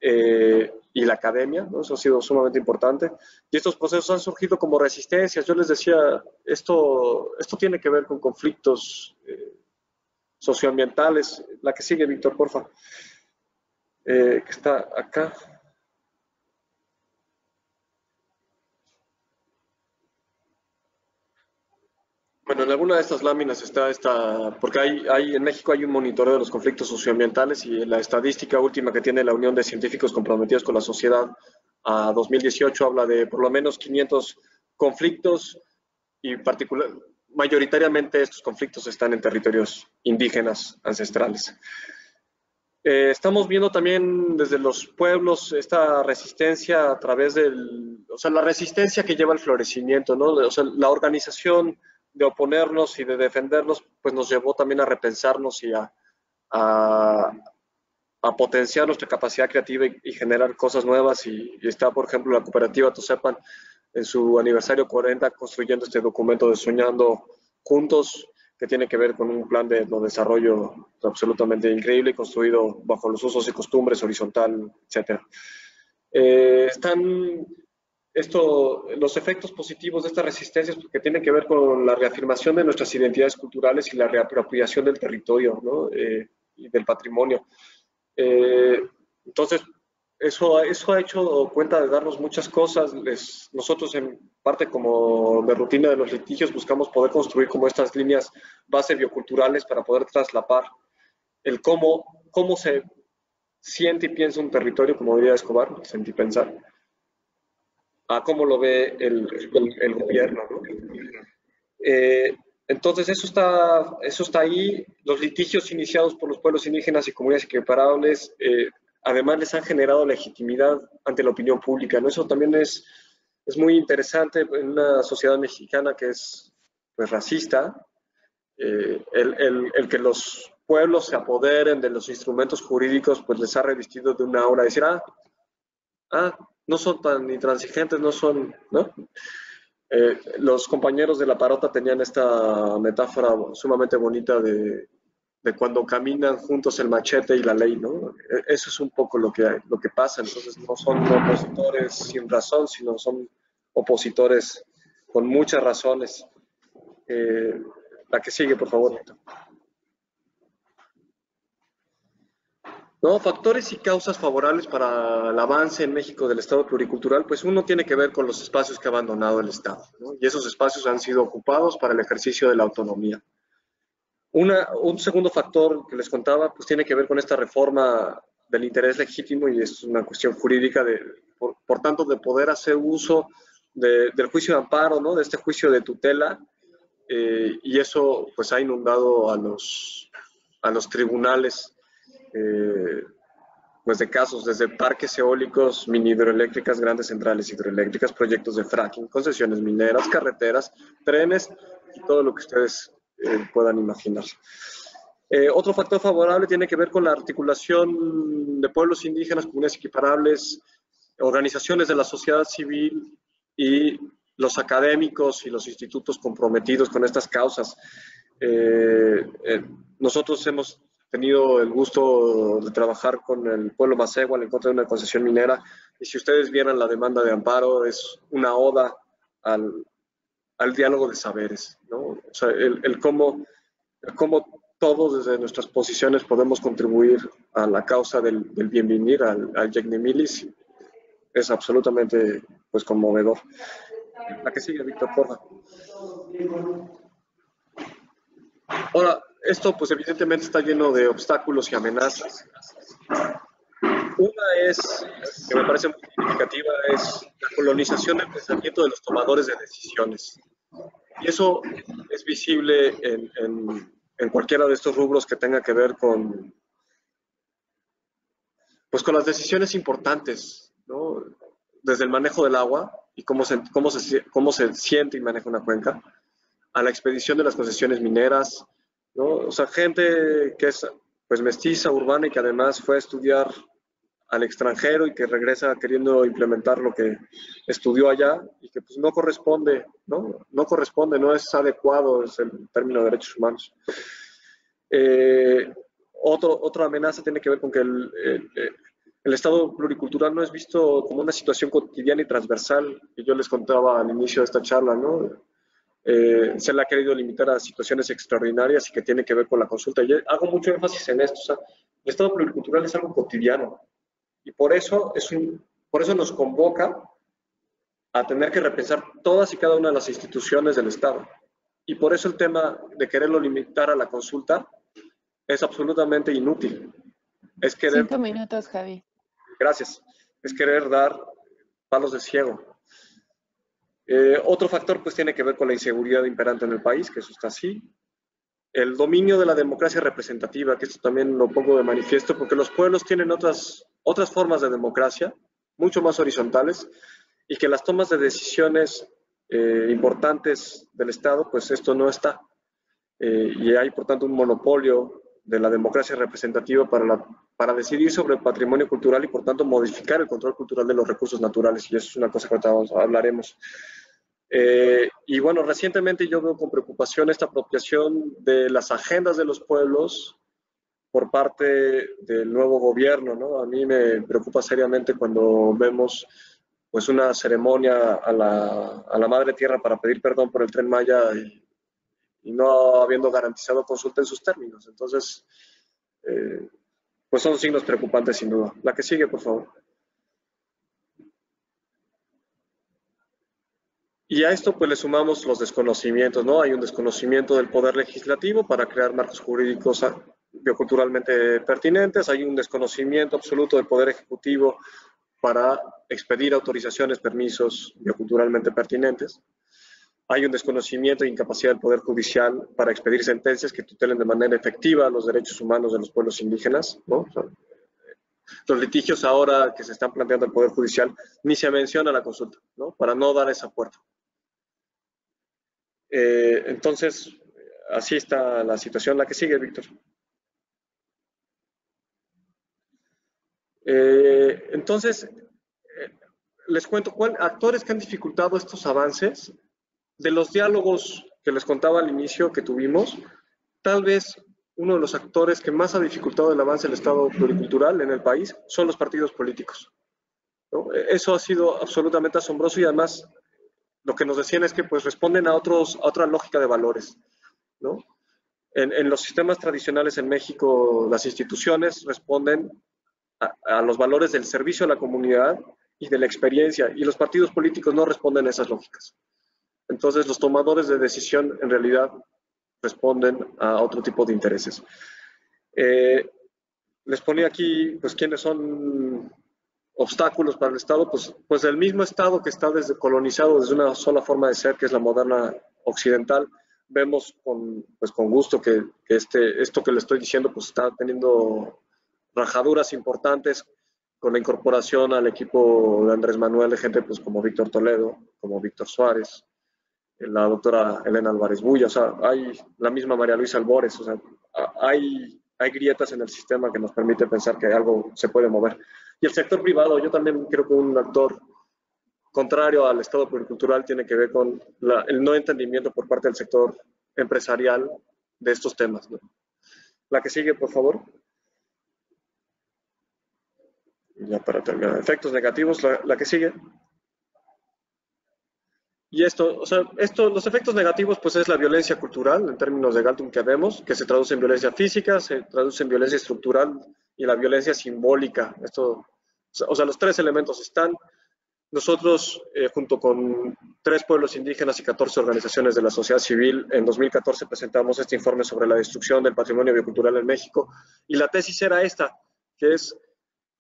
y la academia, ¿no? Eso ha sido sumamente importante. Y estos procesos han surgido como resistencias. Yo les decía, esto tiene que ver con conflictos socioambientales. La que sigue, Víctor, porfa. Que está acá. Bueno, en alguna de estas láminas está porque en México hay un monitoreo de los conflictos socioambientales, y la estadística última que tiene la Unión de Científicos Comprometidos con la Sociedad a 2018 habla de por lo menos 500 conflictos, y mayoritariamente estos conflictos están en territorios indígenas ancestrales. Estamos viendo también desde los pueblos esta resistencia a través la resistencia que lleva al florecimiento, ¿no? O sea, la organización de oponernos y de defendernos, pues nos llevó también a repensarnos y a potenciar nuestra capacidad creativa y generar cosas nuevas. Y está, por ejemplo, la cooperativa Tosepan en su aniversario 40 construyendo este documento de Soñando Juntos, que tiene que ver con un plan de desarrollo absolutamente increíble, construido bajo los usos y costumbres, horizontal, etc. Los efectos positivos de estas resistencias, porque tienen que ver con la reafirmación de nuestras identidades culturales y la reapropiación del territorio, ¿no? Y del patrimonio. Entonces, eso ha hecho cuenta de darnos muchas cosas. Nosotros, en parte como de rutina de los litigios, buscamos poder construir como estas líneas base bioculturales para poder traslapar el cómo se siente y piensa un territorio, como diría Escobar, sentir pensar, a cómo lo ve el gobierno, ¿no? Entonces, eso está ahí. Los litigios iniciados por los pueblos indígenas y comunidades equiparables, además les han generado legitimidad ante la opinión pública, ¿no? Eso también es muy interesante en una sociedad mexicana que es pues racista. El que los pueblos se apoderen de los instrumentos jurídicos, pues les ha revestido de una aura de decir, no son tan intransigentes, no son, ¿no? Los compañeros de la parota tenían esta metáfora sumamente bonita de cuando caminan juntos el machete y la ley, ¿no? Eso es un poco lo que pasa. Entonces no son opositores sin razón, sino son opositores con muchas razones. La que sigue, por favor. No, factores y causas favorables para el avance en México del Estado pluricultural, pues uno tiene que ver con los espacios que ha abandonado el Estado, ¿no? Y esos espacios han sido ocupados para el ejercicio de la autonomía. Un segundo factor que les contaba, pues tiene que ver con esta reforma del interés legítimo, y es una cuestión jurídica, por tanto, de poder hacer uso del juicio de amparo, ¿no? De este juicio de tutela, y eso pues ha inundado a los tribunales, pues de casos desde parques eólicos, mini hidroeléctricas, grandes centrales hidroeléctricas, proyectos de fracking, concesiones mineras, carreteras, trenes y todo lo que ustedes puedan imaginar. Otro factor favorable tiene que ver con la articulación de pueblos indígenas, comunidades equiparables, organizaciones de la sociedad civil y los académicos y los institutos comprometidos con estas causas. Nosotros hemos tenido el gusto de trabajar con el pueblo Masehual en contra de una concesión minera, y si ustedes vieran la demanda de amparo, es una oda al diálogo de saberes, ¿no? O sea, el cómo todos desde nuestras posiciones podemos contribuir a la causa del bien vivir, al Yecnemilis, es absolutamente pues conmovedor. La que sigue, Víctor, por favor. Ahora, esto pues evidentemente está lleno de obstáculos y amenazas. Una es, que me parece muy significativa, es la colonización del pensamiento de los tomadores de decisiones. Y eso es visible en cualquiera de estos rubros que tenga que ver con las decisiones importantes, ¿no? Desde el manejo del agua y cómo se siente y maneja una cuenca, a la expedición de las concesiones mineras, ¿no? O sea, gente que es pues mestiza, urbana, y que además fue a estudiar al extranjero y que regresa queriendo implementar lo que estudió allá y que pues no corresponde, ¿no? No corresponde, no es adecuado, es el término de derechos humanos. Otra amenaza tiene que ver con que el Estado pluricultural no es visto como una situación cotidiana y transversal, que yo les contaba al inicio de esta charla, ¿no? Se le ha querido limitar a situaciones extraordinarias y que tiene que ver con la consulta. Y hago mucho énfasis en esto, o sea, el Estado pluricultural es algo cotidiano, y por eso nos convoca a tener que repensar todas y cada una de las instituciones del Estado. Y por eso el tema de quererlo limitar a la consulta es absolutamente inútil. Es querer... 5 minutos, Javi. Gracias. Es querer dar palos de ciego. Otro factor pues tiene que ver con la inseguridad imperante en el país, que eso está así. El dominio de la democracia representativa, que esto también lo pongo de manifiesto, porque los pueblos tienen otras formas de democracia, mucho más horizontales, y que las tomas de decisiones importantes del Estado, pues esto no está. Y hay, por tanto, un monopolio de la democracia representativa para decidir sobre el patrimonio cultural y, por tanto, modificar el control cultural de los recursos naturales. Y eso es una cosa que ahorita hablaremos. Y bueno, recientemente yo veo con preocupación esta apropiación de las agendas de los pueblos por parte del nuevo gobierno, ¿no? A mí me preocupa seriamente cuando vemos pues una ceremonia a la Madre Tierra para pedir perdón por el Tren Maya y no habiendo garantizado consulta en sus términos. Entonces, pues son signos preocupantes sin duda. La que sigue, por favor. Y a esto pues le sumamos los desconocimientos, ¿no? Hay un desconocimiento del poder legislativo para crear marcos jurídicos bioculturalmente pertinentes, hay un desconocimiento absoluto del poder ejecutivo para expedir autorizaciones, permisos bioculturalmente pertinentes, hay un desconocimiento e incapacidad del poder judicial para expedir sentencias que tutelen de manera efectiva los derechos humanos de los pueblos indígenas, ¿no? O sea, los litigios ahora que se están planteando el Poder Judicial, ni se menciona la consulta, ¿no? Para no dar esa puerta. Entonces, así está la situación. La que sigue, Víctor. Entonces, les cuento actores que han dificultado estos avances. De los diálogos que les contaba al inicio que tuvimos, tal vez uno de los actores que más ha dificultado el avance del Estado pluricultural en el país son los partidos políticos, ¿no? Eso ha sido absolutamente asombroso, y además lo que nos decían es que pues responden a otra lógica de valores, ¿no? En los sistemas tradicionales en México, las instituciones responden a los valores del servicio a la comunidad y de la experiencia, y los partidos políticos no responden a esas lógicas. Entonces, los tomadores de decisión en realidad responden a otro tipo de intereses. Les ponía aquí, pues, quiénes son obstáculos para el Estado, pues el mismo Estado que está desde colonizado desde una sola forma de ser, que es la moderna occidental. Vemos con gusto que esto que le estoy diciendo pues está teniendo rajaduras importantes con la incorporación al equipo de Andrés Manuel de gente pues como Víctor Toledo, como Víctor Suárez, la doctora Elena Álvarez Bulla, o sea, hay la misma María Luisa Albores, o sea, hay grietas en el sistema que nos permite pensar que algo se puede mover. Y el sector privado, yo también creo que un actor contrario al Estado pluricultural tiene que ver con el no entendimiento por parte del sector empresarial de estos temas, ¿no? La que sigue, por favor. Ya para terminar. Efectos negativos, la que sigue. Y los efectos negativos, pues es la violencia cultural, en términos de Galtung que vemos, que se traduce en violencia física, se traduce en violencia estructural y la violencia simbólica. Los tres elementos están. Nosotros, junto con 3 pueblos indígenas y 14 organizaciones de la sociedad civil, en 2014 presentamos este informe sobre la destrucción del patrimonio biocultural en México, y la tesis era esta, que es: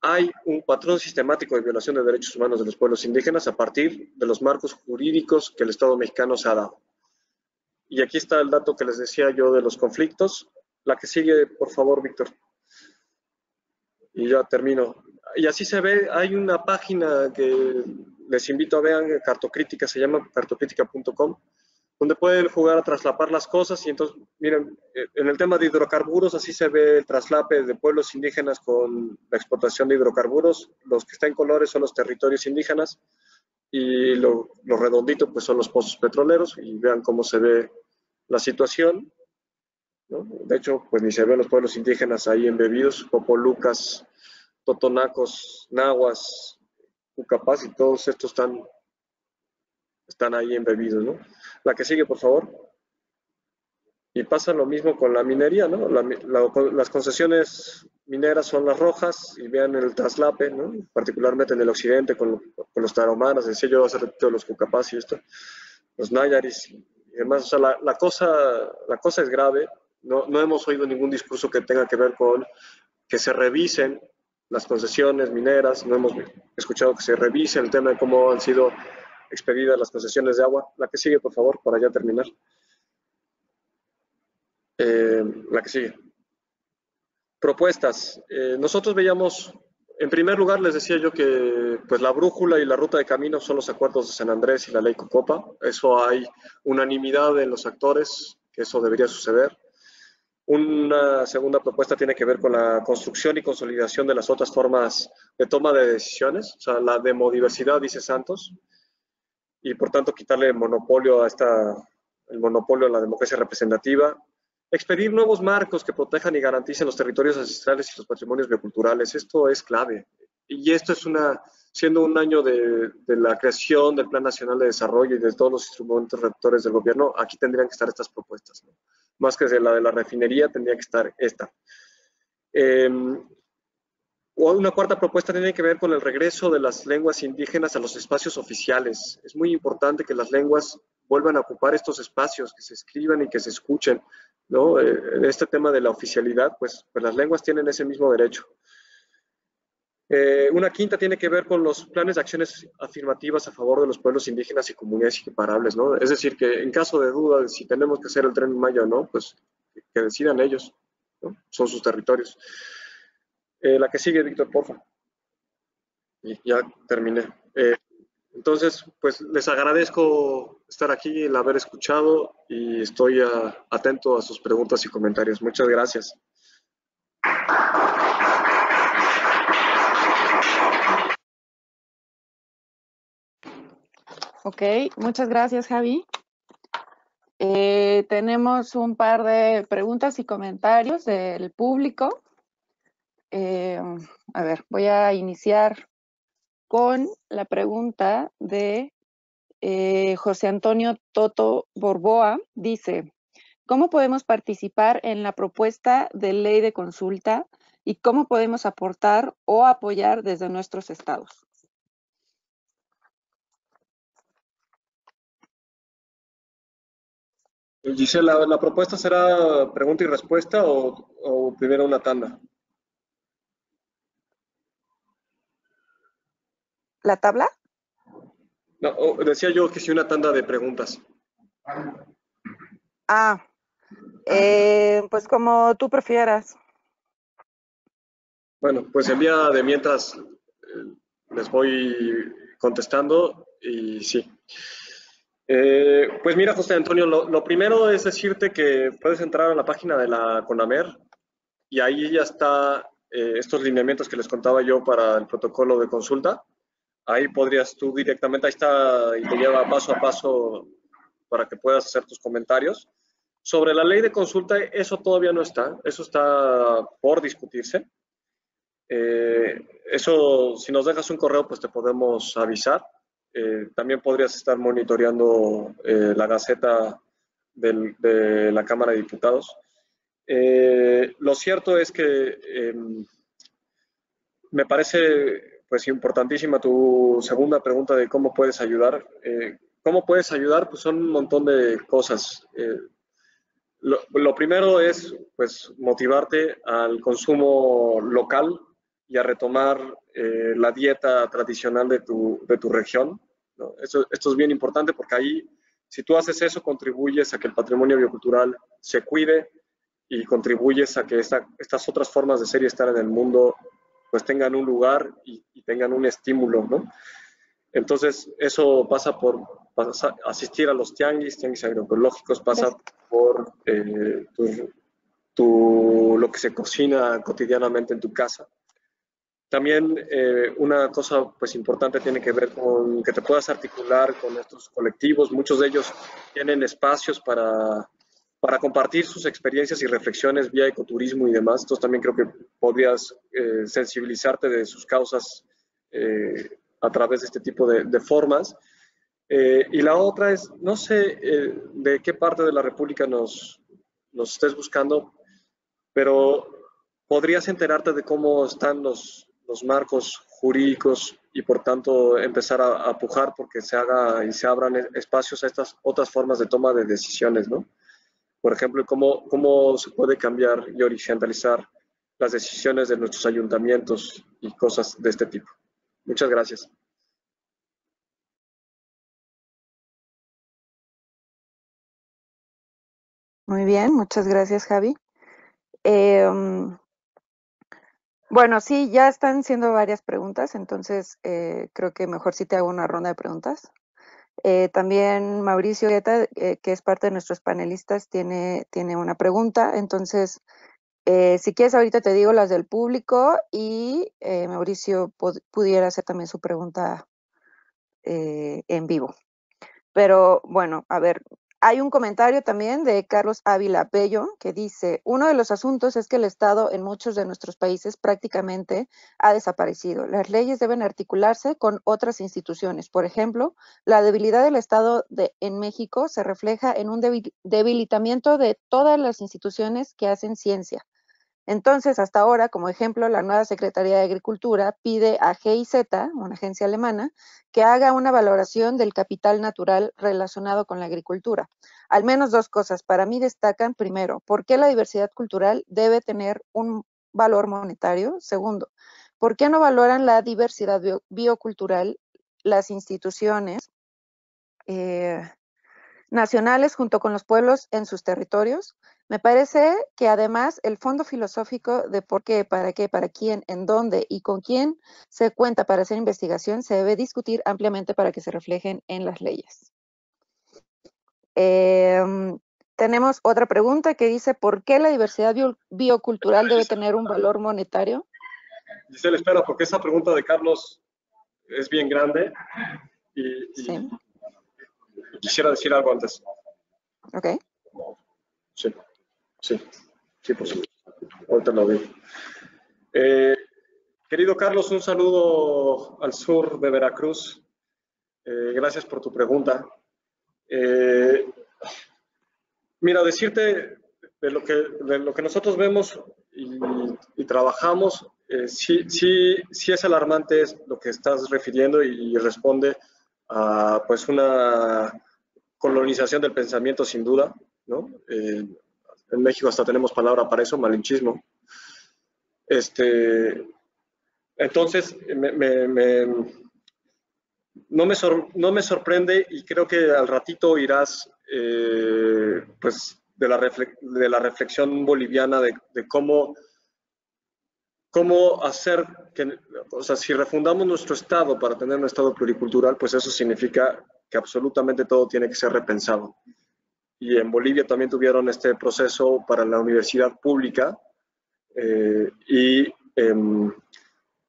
hay un patrón sistemático de violación de derechos humanos de los pueblos indígenas a partir de los marcos jurídicos que el Estado mexicano se ha dado. Y aquí está el dato que les decía yo de los conflictos. La que sigue, por favor, Víctor. Y ya termino. Y así se ve, hay una página que les invito a ver, Cartocrítica, se llama cartocrítica.com, donde pueden jugar a traslapar las cosas. Y entonces, miren, en el tema de hidrocarburos, así se ve el traslape de pueblos indígenas con la explotación de hidrocarburos. Los que están en colores son los territorios indígenas y lo redondito pues son los pozos petroleros, y vean cómo se ve la situación, ¿no? De hecho, pues ni se ven los pueblos indígenas ahí embebidos, Popolucas, Totonacos, Nahuas, Ucapás, y todos estos están ahí embebidos, ¿no? La que sigue, por favor. Y pasa lo mismo con la minería, ¿no? Las concesiones mineras son las rojas, y vean el traslape, ¿no? Particularmente en el occidente con los tarahumaras, decía yo hace ratito, los Cucapás y esto, los Nayaris y demás. O sea, la cosa es grave. No hemos oído ningún discurso que tenga que ver con que se revisen las concesiones mineras, no hemos escuchado que se revise el tema de cómo han sido expedidas las concesiones de agua. La que sigue, por favor, para ya terminar. La que sigue. Propuestas. Nosotros veíamos, en primer lugar, les decía yo que pues la brújula y la ruta de camino son los acuerdos de San Andrés y la ley Cocopa. Eso hay unanimidad en los actores, que eso debería suceder. Una segunda propuesta tiene que ver con la construcción y consolidación de las otras formas de toma de decisiones, o sea, la demodiversidad, dice Santos, y por tanto quitarle el monopolio a la democracia representativa, expedir nuevos marcos que protejan y garanticen los territorios ancestrales y los patrimonios bioculturales. Esto es clave. Y esto es siendo un año de la creación del Plan Nacional de Desarrollo y de todos los instrumentos rectores del gobierno, aquí tendrían que estar estas propuestas, ¿no? Más que la de la refinería, tendría que estar esta. Una cuarta propuesta tiene que ver con el regreso de las lenguas indígenas a los espacios oficiales. Es muy importante que las lenguas vuelvan a ocupar estos espacios, que se escriban y que se escuchen, ¿no? En este tema de la oficialidad, pues las lenguas tienen ese mismo derecho. Una quinta tiene que ver con los planes de acciones afirmativas a favor de los pueblos indígenas y comunidades equiparables, ¿no? Es decir, que en caso de duda de si tenemos que hacer el Tren Maya o no, pues que decidan ellos, ¿no? Son sus territorios. La que sigue, Víctor, porfa. Y ya terminé. Entonces, pues les agradezco estar aquí, el haber escuchado, y estoy atento a sus preguntas y comentarios. Muchas gracias. Ok, muchas gracias, Javi. Tenemos un par de preguntas y comentarios del público. A ver, voy a iniciar con la pregunta de José Antonio Toto Borboa. Dice: ¿cómo podemos participar en la propuesta de ley de consulta y cómo podemos aportar o apoyar desde nuestros estados. Gisela, ¿la propuesta será pregunta y respuesta o primero una tanda? ¿La tabla? No, decía yo que sí, una tanda de preguntas. Ah, pues como tú prefieras. Bueno, pues envía de mientras les voy contestando y sí. Pues mira, José Antonio, lo primero es decirte que puedes entrar a la página de la CONAMER y ahí ya está estos lineamientos que les contaba yo para el protocolo de consulta. Ahí podrías tú directamente, ahí está y te lleva paso a paso para que puedas hacer tus comentarios. Sobre la ley de consulta, eso todavía no está, eso está por discutirse. Eso, si nos dejas un correo, pues te podemos avisar. También podrías estar monitoreando la Gaceta de la Cámara de Diputados. Lo cierto es que me parece pues importantísima tu segunda pregunta de cómo puedes ayudar. ¿Cómo puedes ayudar? Pues son un montón de cosas. Lo primero es pues motivarte al consumo local y a retomar la dieta tradicional de tu región, ¿no? Esto es bien importante porque ahí, si tú haces eso, contribuyes a que el patrimonio biocultural se cuide y contribuyes a que estas otras formas de ser y estar en el mundo pues tengan un lugar y tengan un estímulo, ¿no? Entonces, eso pasa por asistir a los tianguis agroecológicos, pasa por lo que se cocina cotidianamente en tu casa. También una cosa pues importante tiene que ver con que te puedas articular con estos colectivos. Muchos de ellos tienen espacios para compartir sus experiencias y reflexiones vía ecoturismo y demás. Entonces también creo que podrías sensibilizarte de sus causas a través de este tipo de formas. Y la otra es, no sé de qué parte de la República nos estés buscando, pero podrías enterarte de cómo están los marcos jurídicos y por tanto empezar a pujar porque se haga y se abran espacios a estas otras formas de toma de decisiones, ¿no? Por ejemplo, cómo se puede cambiar y horizontalizar las decisiones de nuestros ayuntamientos y cosas de este tipo. Muchas gracias. Muy bien, muchas gracias, Javi. Bueno, sí, ya están siendo varias preguntas, entonces creo que mejor sí te hago una ronda de preguntas. También Mauricio Guetta, que es parte de nuestros panelistas, tiene una pregunta. Entonces, si quieres, ahorita te digo las del público y Mauricio pudiera hacer también su pregunta en vivo. Pero bueno, a ver, hay un comentario también de Carlos Ávila Pello que dice, uno de los asuntos es que el Estado en muchos de nuestros países prácticamente ha desaparecido. Las leyes deben articularse con otras instituciones. Por ejemplo, la debilidad del Estado en México se refleja en un debilitamiento de todas las instituciones que hacen ciencia. Entonces, hasta ahora, como ejemplo, la nueva Secretaría de Agricultura pide a GIZ, una agencia alemana, que haga una valoración del capital natural relacionado con la agricultura. Al menos dos cosas para mí destacan. Primero, ¿por qué la diversidad cultural debe tener un valor monetario? Segundo, ¿por qué no valoran la diversidad biocultural las instituciones nacionales junto con los pueblos en sus territorios? Me parece que además el fondo filosófico de por qué, para quién, en dónde y con quién se cuenta para hacer investigación se debe discutir ampliamente para que se reflejen en las leyes. Tenemos otra pregunta que dice, ¿por qué la diversidad biocultural debe tener un valor monetario? Gisela, espera, porque esa pregunta de Carlos es bien grande y Sí. quisiera decir algo antes. Ok. Sí, por supuesto. Ahorita lo digo. Querido Carlos, un saludo al sur de Veracruz. Gracias por tu pregunta. Mira, decirte de lo que nosotros vemos, y trabajamos, sí es alarmante lo que estás refiriendo y responde a pues una colonización del pensamiento sin duda, ¿no? En México hasta tenemos palabra para eso, malinchismo. Entonces, no me sorprende y creo que al ratito oirás pues de la reflexión boliviana de cómo hacer que, o sea, si refundamos nuestro Estado para tener un Estado pluricultural, pues eso significa que absolutamente todo tiene que ser repensado. Y en Bolivia también tuvieron este proceso para la universidad pública.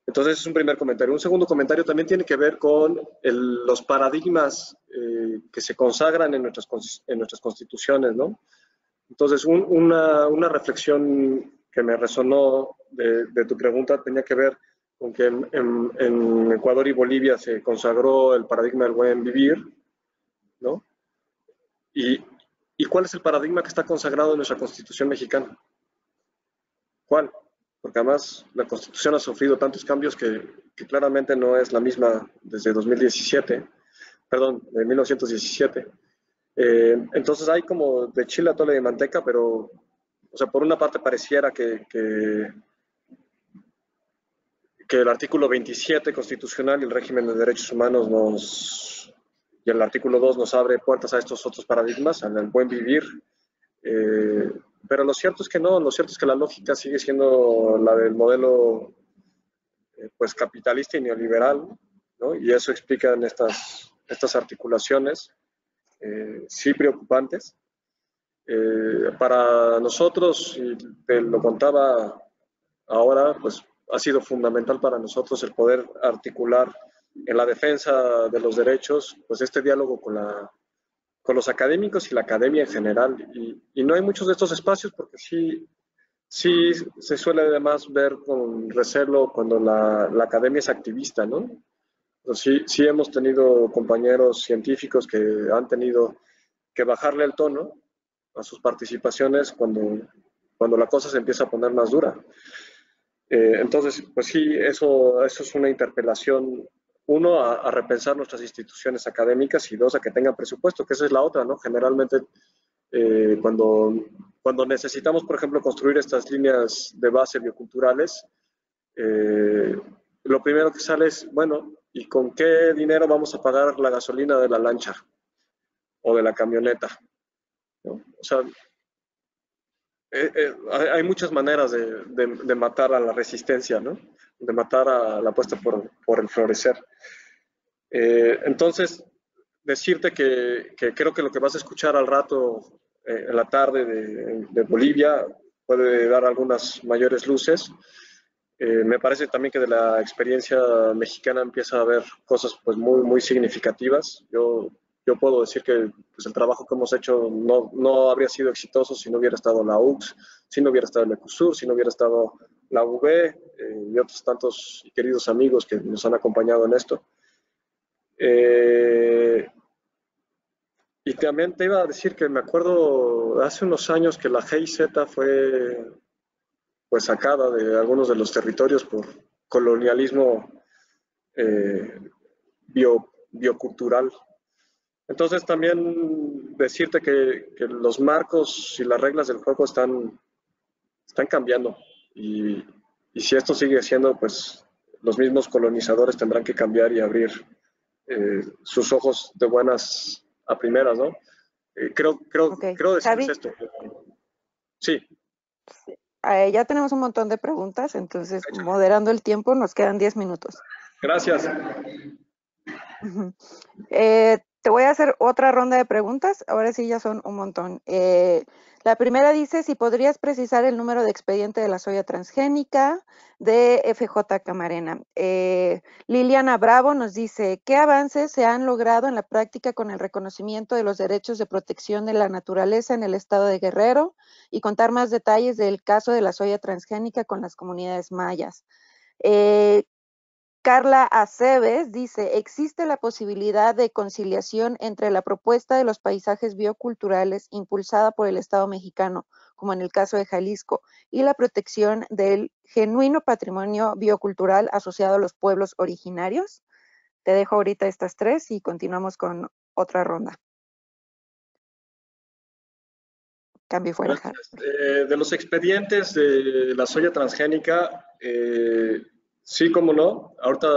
Entonces es un primer comentario. Un segundo comentario también tiene que ver con los paradigmas que se consagran en nuestras constituciones, ¿no? Entonces, una reflexión que me resonó de tu pregunta tenía que ver con que en Ecuador y Bolivia se consagró el paradigma del buen vivir, ¿no? ¿Y cuál es el paradigma que está consagrado en nuestra Constitución mexicana? ¿Cuál? Porque además la Constitución ha sufrido tantos cambios que claramente no es la misma desde 2017, perdón, de 1917. Entonces hay como de chile a tole de manteca, pero, o sea, por una parte pareciera que el artículo 27 constitucional y el régimen de derechos humanos y el artículo 2 nos abre puertas a estos otros paradigmas, al buen vivir. Pero lo cierto es que no, lo cierto es que la lógica sigue siendo la del modelo pues capitalista y neoliberal, ¿no? Y eso explica en estas articulaciones, sí preocupantes. Para nosotros, y te lo contaba ahora, pues ha sido fundamental para nosotros el poder articular en la defensa de los derechos, pues este diálogo con los académicos y la academia en general. Y no hay muchos de estos espacios porque sí se suele además ver con recelo cuando la academia es activista, ¿no? Entonces, sí hemos tenido compañeros científicos que han tenido que bajarle el tono a sus participaciones cuando la cosa se empieza a poner más dura. Entonces, pues sí, eso es una interpelación, uno, a repensar nuestras instituciones académicas y dos, a que tengan presupuesto, que esa es la otra, ¿no? Generalmente, cuando necesitamos, por ejemplo, construir estas líneas de base bioculturales, lo primero que sale es, bueno, ¿y con qué dinero vamos a pagar la gasolina de la lancha o de la camioneta? ¿No? O sea, hay muchas maneras de matar a la resistencia, ¿no? De matar a la apuesta por el florecer. Entonces, decirte que creo que lo que vas a escuchar al rato, en la tarde de Bolivia, puede dar algunas mayores luces. Me parece también que de la experiencia mexicana empieza a haber cosas pues muy significativas. Yo puedo decir que pues, el trabajo que hemos hecho no habría sido exitoso si no hubiera estado la UX, si no hubiera estado el ECUSUR, si no hubiera estado la UB y otros tantos queridos amigos que nos han acompañado en esto. Y también te iba a decir que me acuerdo hace unos años que la GIZ fue pues sacada de algunos de los territorios por colonialismo biocultural. Entonces también decirte que los marcos y las reglas del juego están cambiando y si esto sigue siendo, pues los mismos colonizadores tendrán que cambiar y abrir sus ojos de buenas a primeras, ¿no? Creo decirles Javi, esto. Sí. Ya tenemos un montón de preguntas, entonces moderando el tiempo nos quedan 10 minutos. Gracias. Te voy a hacer otra ronda de preguntas, ahora sí ya son un montón. La primera dice, si podrías precisar el número de expediente de la soya transgénica de FJ Camarena. Liliana Bravo nos dice, ¿qué avances se han logrado en la práctica con el reconocimiento de los derechos de protección de la naturaleza en el estado de Guerrero? Y contar más detalles del caso de la soya transgénica con las comunidades mayas. Carla Aceves dice, ¿existe la posibilidad de conciliación entre la propuesta de los paisajes bioculturales impulsada por el Estado mexicano como en el caso de Jalisco, y la protección del genuino patrimonio biocultural asociado a los pueblos originarios. Te dejo ahorita estas tres y continuamos con otra ronda. Cambio fuera. De los expedientes de la soya transgénica, sí, como no. Ahorita,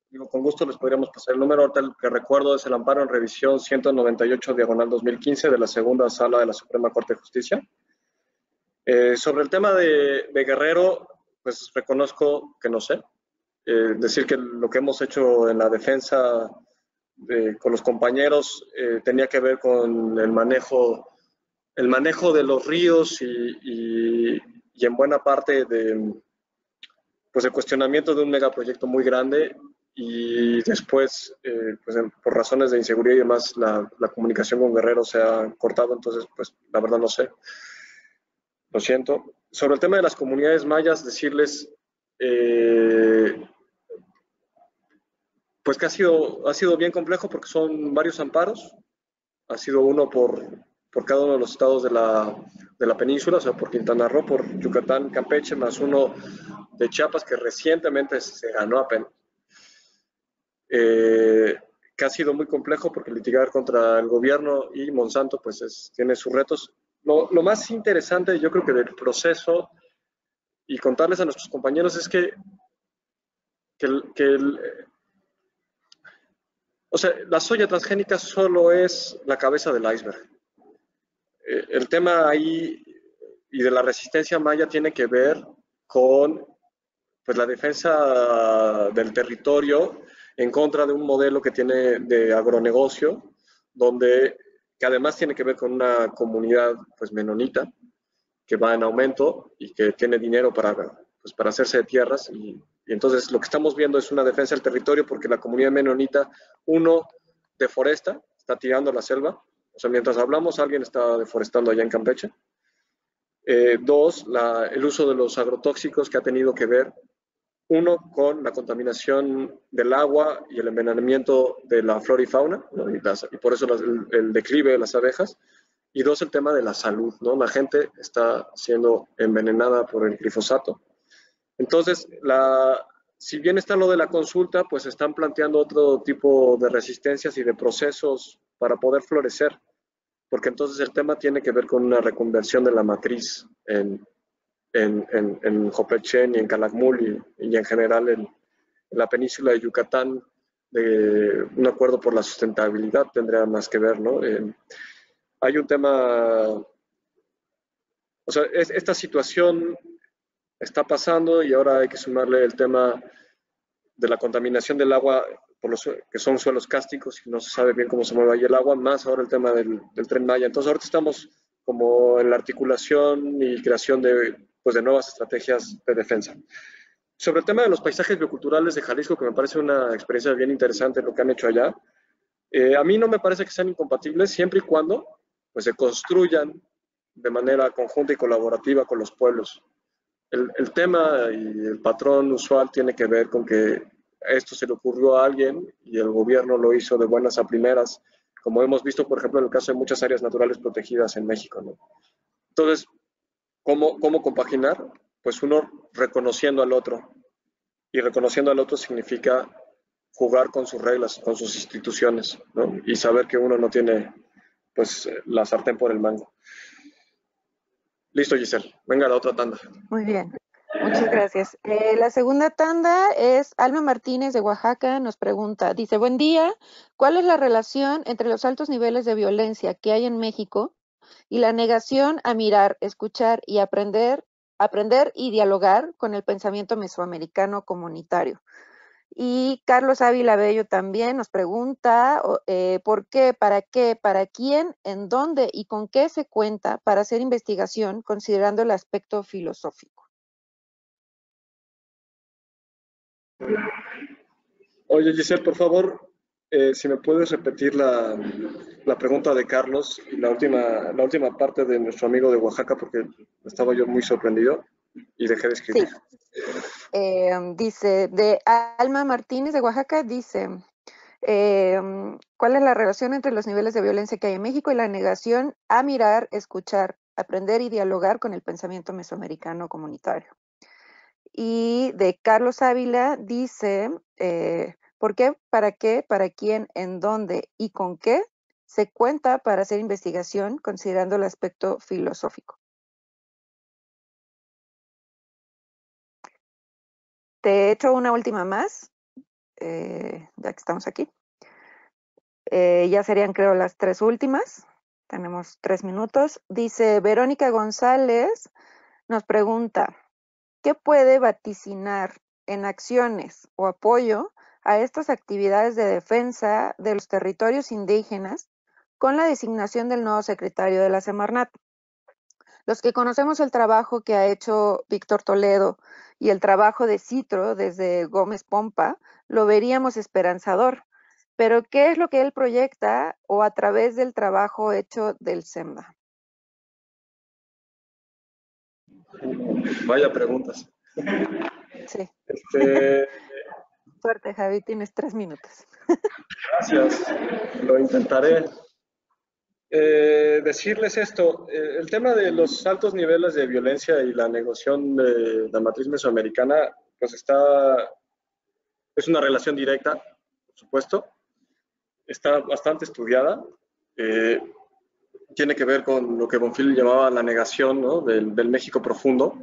digo, con gusto les podríamos pasar el número. Ahorita el que recuerdo es el amparo en revisión 198/2015 de la segunda sala de la Suprema Corte de Justicia. Sobre el tema de Guerrero, pues reconozco que no sé. Decir que lo que hemos hecho en la defensa con los compañeros tenía que ver con el manejo de los ríos y en buena parte pues el cuestionamiento de un megaproyecto muy grande, y después, pues por razones de inseguridad y demás, la comunicación con Guerrero se ha cortado. Entonces, pues la verdad no sé. Lo siento. Sobre el tema de las comunidades mayas, decirles pues que ha sido bien complejo porque son varios amparos. Ha sido uno por cada uno de los estados de la península, o sea, por Quintana Roo, por Yucatán, Campeche, más uno de Chiapas que recientemente se ganó apenas. Que ha sido muy complejo porque litigar contra el gobierno y Monsanto pues tiene sus retos. Lo más interesante, yo creo que del proceso, y contarles a nuestros compañeros, es que o sea, la soya transgénica solo es la cabeza del iceberg. El tema ahí y de la resistencia maya tiene que ver con pues, la defensa del territorio en contra de un modelo que tiene de agronegocio, que además tiene que ver con una comunidad pues, menonita que va en aumento y que tiene dinero para hacerse de tierras. Y entonces lo que estamos viendo es una defensa del territorio porque la comunidad menonita, uno, deforesta, está tirando la selva. O sea, mientras hablamos, alguien está deforestando allá en Campeche. Dos, el uso de los agrotóxicos que ha tenido que ver, uno, con la contaminación del agua y el envenenamiento de la flora y fauna, ¿no? y por eso el declive de las abejas. Y dos, el tema de la salud, ¿no? La gente está siendo envenenada por el glifosato. Entonces, si bien está lo de la consulta, pues están planteando otro tipo de resistencias y de procesos para poder florecer, porque entonces el tema tiene que ver con una reconversión de la matriz en Jopelchen y en Calakmul y en general en la península de Yucatán. Un acuerdo por la sustentabilidad tendría más que ver, ¿no? Hay un tema, o sea, esta situación está pasando y ahora hay que sumarle el tema de la contaminación del agua que son suelos cársticos y no se sabe bien cómo se mueve ahí el agua, más ahora el tema del Tren Maya. Entonces ahorita estamos como en la articulación y creación de nuevas estrategias de defensa. Sobre el tema de los paisajes bioculturales de Jalisco, que me parece una experiencia bien interesante lo que han hecho allá, a mí no me parece que sean incompatibles siempre y cuando pues, se construyan de manera conjunta y colaborativa con los pueblos. El tema y el patrón usual tiene que ver con que esto se le ocurrió a alguien y el gobierno lo hizo de buenas a primeras, como hemos visto, por ejemplo, en el caso de muchas áreas naturales protegidas en México, ¿no? Entonces, ¿cómo compaginar? Pues uno reconociendo al otro. Y reconociendo al otro significa jugar con sus reglas, con sus instituciones, ¿no? Y saber que uno no tiene pues la sartén por el mango. Listo, Giselle. Venga, la otra tanda. Muy bien. Muchas gracias. La segunda tanda es Alma Martínez de Oaxaca, nos pregunta, dice, buen día, ¿cuál es la relación entre los altos niveles de violencia que hay en México y la negación a mirar, escuchar y aprender y dialogar con el pensamiento mesoamericano comunitario? Y Carlos Ávila Bello también nos pregunta por qué, para quién, en dónde y con qué se cuenta para hacer investigación considerando el aspecto filosófico. Oye, Giselle, por favor, si me puedes repetir la pregunta de Carlos y la última parte de nuestro amigo de Oaxaca, porque estaba yo muy sorprendido y dejé de escribir. Sí. Dice, de Alma Martínez de Oaxaca, dice, ¿cuál es la relación entre los niveles de violencia que hay en México y la negación a mirar, escuchar aprender y dialogar con el pensamiento mesoamericano comunitario. Y de Carlos Ávila dice, ¿por qué, para quién, en dónde y con qué se cuenta para hacer investigación considerando el aspecto filosófico? Te he hecho una última más, ya que estamos aquí. Ya serían, creo, las 3 últimas. Tenemos 3 minutos. Dice Verónica González, nos pregunta, ¿qué puede vaticinar en acciones o apoyo a estas actividades de defensa de los territorios indígenas con la designación del nuevo secretario de la Semarnat? Los que conocemos el trabajo que ha hecho Víctor Toledo y el trabajo de Citro desde Gómez Pompa, lo veríamos esperanzador. Pero, ¿qué es lo que él proyecta o a través del trabajo hecho del SEMDA? Vaya preguntas. Sí. Suerte, Javi, tienes 3 minutos. Gracias, lo intentaré. Decirles esto, el tema de los altos niveles de violencia y la negociación de la matriz mesoamericana, pues es una relación directa, por supuesto, está bastante estudiada, tiene que ver con lo que Bonfil llamaba la negación, ¿no?, del México profundo,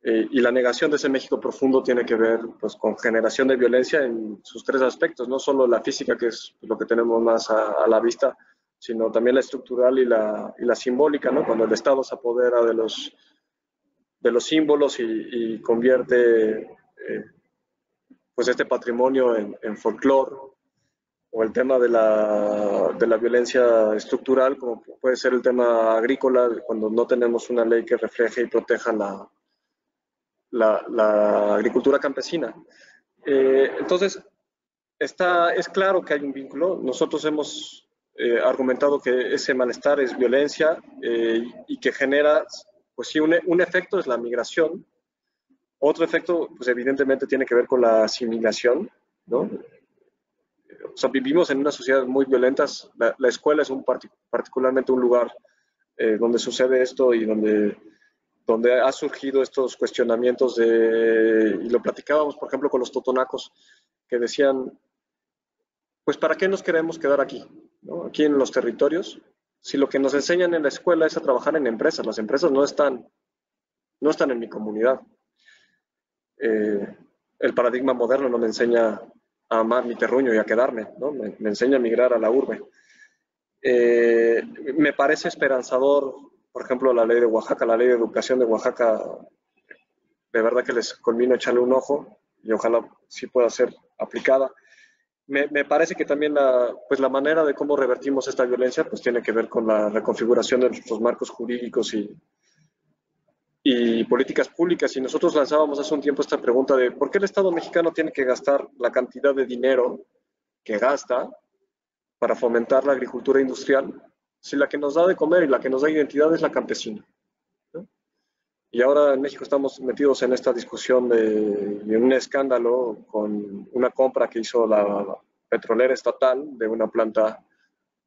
y la negación de ese México profundo tiene que ver, pues, con generación de violencia en sus 3 aspectos, no solo la física, que es lo que tenemos más a la vista, sino también la estructural y la simbólica, ¿no?, cuando el Estado se apodera de los símbolos y convierte pues este patrimonio en folclore, o el tema de la violencia estructural, como puede ser el tema agrícola, cuando no tenemos una ley que refleje y proteja la agricultura campesina. Entonces, es claro que hay un vínculo. Nosotros hemos argumentado que ese malestar es violencia y que genera, pues sí, un efecto es la migración. Otro efecto, pues evidentemente tiene que ver con la asimilación, ¿no? O sea, vivimos en una sociedad muy violenta. La escuela es particularmente un lugar donde sucede esto y donde ha surgido estos cuestionamientos y lo platicábamos, por ejemplo, con los totonacos, que decían, pues, ¿para qué nos queremos quedar aquí, ¿no?, aquí en los territorios, si lo que nos enseñan en la escuela es a trabajar en empresas? Las empresas no están en mi comunidad. El paradigma moderno no me enseña a amar mi terruño y a quedarme, ¿no? Me enseña a migrar a la urbe. Me parece esperanzador, por ejemplo, la ley de Oaxaca, la ley de educación de Oaxaca. De verdad que les convino echarle un ojo y ojalá sí pueda ser aplicada. Me parece que también la manera de cómo revertimos esta violencia pues tiene que ver con la reconfiguración de nuestros marcos jurídicos y políticas públicas. Y nosotros lanzábamos hace un tiempo esta pregunta de ¿por qué el Estado mexicano tiene que gastar la cantidad de dinero que gasta para fomentar la agricultura industrial si la que nos da de comer y la que nos da identidad es la campesina, ¿no? Y ahora en México estamos metidos en esta discusión de un escándalo con una compra que hizo la petrolera estatal de una planta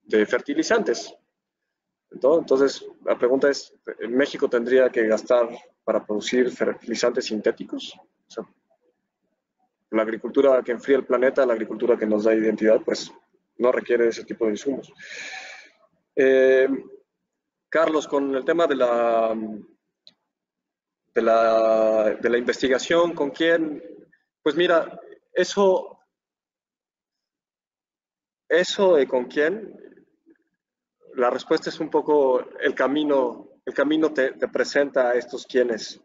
de fertilizantes. Entonces, la pregunta es, ¿México tendría que gastar para producir fertilizantes sintéticos? O sea, la agricultura que enfría el planeta, la agricultura que nos da identidad, pues no requiere ese tipo de insumos. Carlos, con el tema de la investigación, ¿con quién? Pues mira, eso de con quién, la respuesta es un poco el camino te presenta a estos quiénes,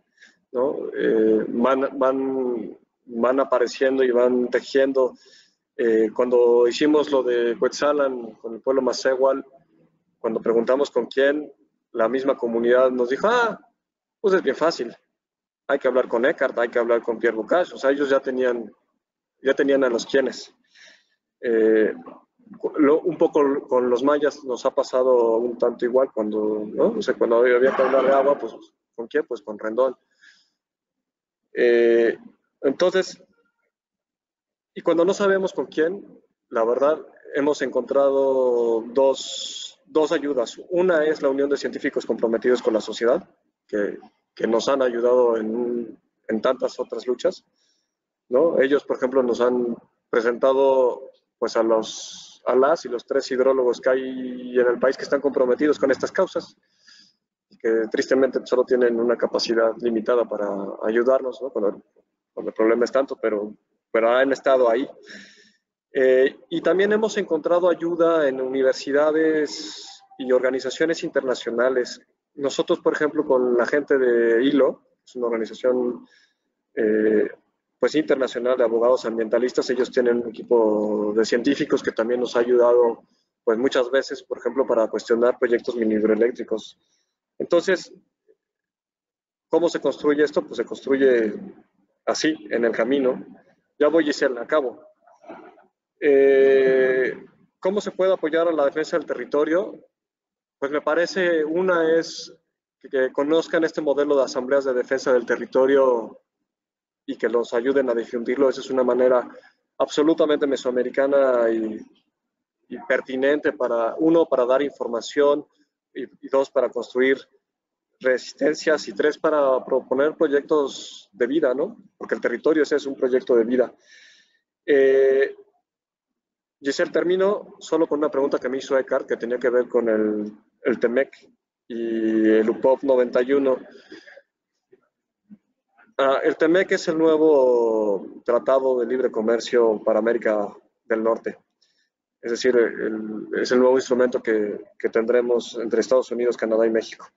¿no? Van apareciendo y van tejiendo. Cuando hicimos lo de Cuetzalan con el pueblo Macehual, cuando preguntamos con quién, la misma comunidad nos dijo, pues es bien fácil, hay que hablar con Eckhart, hay que hablar con Pierre Bocage. O sea, ellos ya tenían a los quiénes. Un poco con los mayas nos ha pasado un tanto igual, ¿no? O sea, cuando había que hablar de agua, pues ¿con quién? Pues con Rendón. Entonces, y cuando no sabemos con quién, la verdad, hemos encontrado dos dos ayudas. Una es la Unión de Científicos Comprometidos con la Sociedad, que nos han ayudado en tantas otras luchas, ¿no? Ellos, por ejemplo, nos han presentado pues, a las y los 3 hidrólogos que hay en el país que están comprometidos con estas causas, que tristemente solo tienen una capacidad limitada para ayudarnos, ¿no? Cuando el problema es tanto, pero han estado ahí. Y también hemos encontrado ayuda en universidades y organizaciones internacionales. Nosotros, por ejemplo, con la gente de ILO, es una organización pues internacional de abogados ambientalistas, ellos tienen un equipo de científicos que también nos ha ayudado pues muchas veces, por ejemplo, para cuestionar proyectos mini hidroeléctricos. Entonces, ¿cómo se construye esto? Pues se construye así, en el camino. Ya voy, Giselle, acabo. ¿Cómo se puede apoyar a la defensa del territorio? Pues me parece, una es que conozcan este modelo de asambleas de defensa del territorio y que los ayuden a difundirlo. Esa es una manera absolutamente mesoamericana y pertinente para, uno, para dar información y dos, para construir resistencias y tres, para proponer proyectos de vida, ¿no? Porque el territorio ese es un proyecto de vida. Giselle, termino solo con una pregunta que me hizo Eckhart, que tenía que ver con el TEMEC y el UPOV 91. El TEMEC es el nuevo Tratado de Libre Comercio para América del Norte. Es decir, es el nuevo instrumento que tendremos entre Estados Unidos, Canadá y México.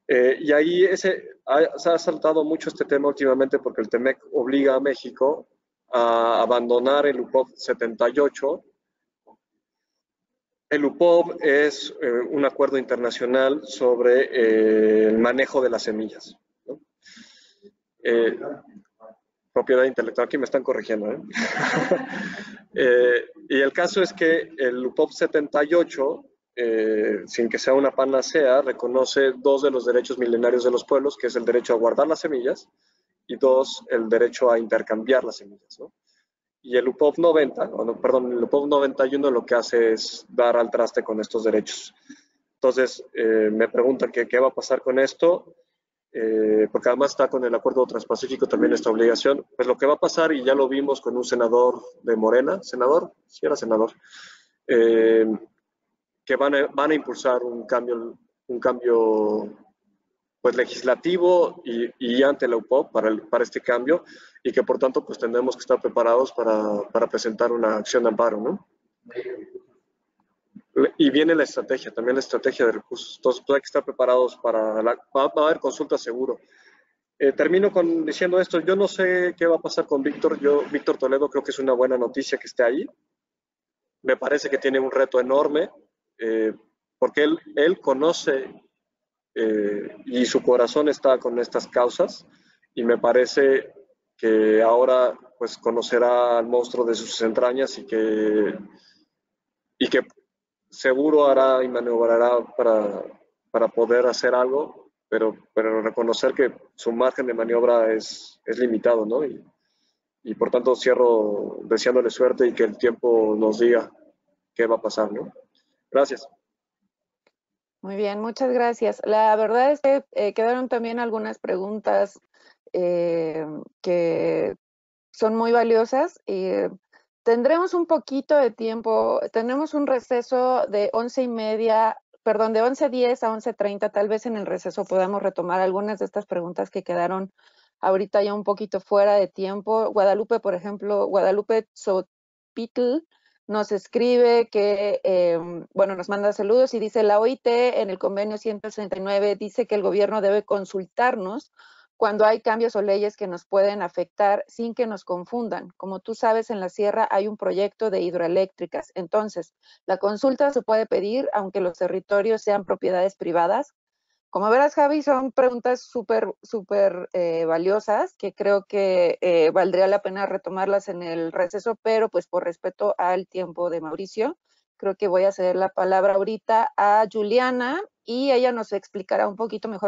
Y ahí se ha saltado mucho este tema últimamente porque el TEMEC obliga a México a abandonar el UPOV 78. El UPOV es un acuerdo internacional sobre el manejo de las semillas, ¿no? Propiedad intelectual, aquí me están corrigiendo, y el caso es que el UPOV 78, sin que sea una panacea, reconoce dos de los derechos milenarios de los pueblos, que es el derecho a guardar las semillas y dos, el derecho a intercambiar las semillas, ¿no? Y el UPOV 90, el UPOV 91 lo que hace es dar al traste con estos derechos. Entonces, me preguntan qué va a pasar con esto, porque además está con el Acuerdo Transpacífico también esta obligación. Pues lo que va a pasar, y ya lo vimos con un senador de Morena, ¿senador? Sí, era senador, que van a impulsar un cambio pues legislativo y ante la UPOV para este cambio, y que por tanto pues tendremos que estar preparados para presentar una acción de amparo, ¿no? Y viene la estrategia, también la estrategia de recursos. Entonces hay que estar preparados va a haber consulta seguro. Termino diciendo esto, yo no sé qué va a pasar con Víctor. Víctor Toledo, creo que es una buena noticia que esté ahí. Me parece que tiene un reto enorme, porque él conoce y su corazón está con estas causas, y me parece que ahora pues conocerá al monstruo de sus entrañas y que seguro hará y maniobrará para poder hacer algo, pero reconocer que su margen de maniobra es limitado, ¿no? Y por tanto cierro deseándole suerte y que el tiempo nos diga qué va a pasar, ¿no? Gracias. Muy bien, muchas gracias. La verdad es que quedaron también algunas preguntas que son muy valiosas. Tendremos un poquito de tiempo, tenemos un receso de 11:10 a 11:30, tal vez en el receso podamos retomar algunas de estas preguntas que quedaron ahorita ya un poquito fuera de tiempo. Guadalupe, por ejemplo, Guadalupe Zopitl nos escribe que, bueno, nos manda saludos y dice, la OIT en el convenio 169 dice que el gobierno debe consultarnos cuando hay cambios o leyes que nos pueden afectar sin que nos confundan. Como tú sabes, en la sierra hay un proyecto de hidroeléctricas. Entonces, la consulta se puede pedir aunque los territorios sean propiedades privadas. Como verás, Javi, son preguntas súper valiosas que creo que valdría la pena retomarlas en el receso, pero pues por respeto al tiempo de Mauricio, creo que voy a ceder la palabra ahorita a Juliana y ella nos explicará un poquito mejor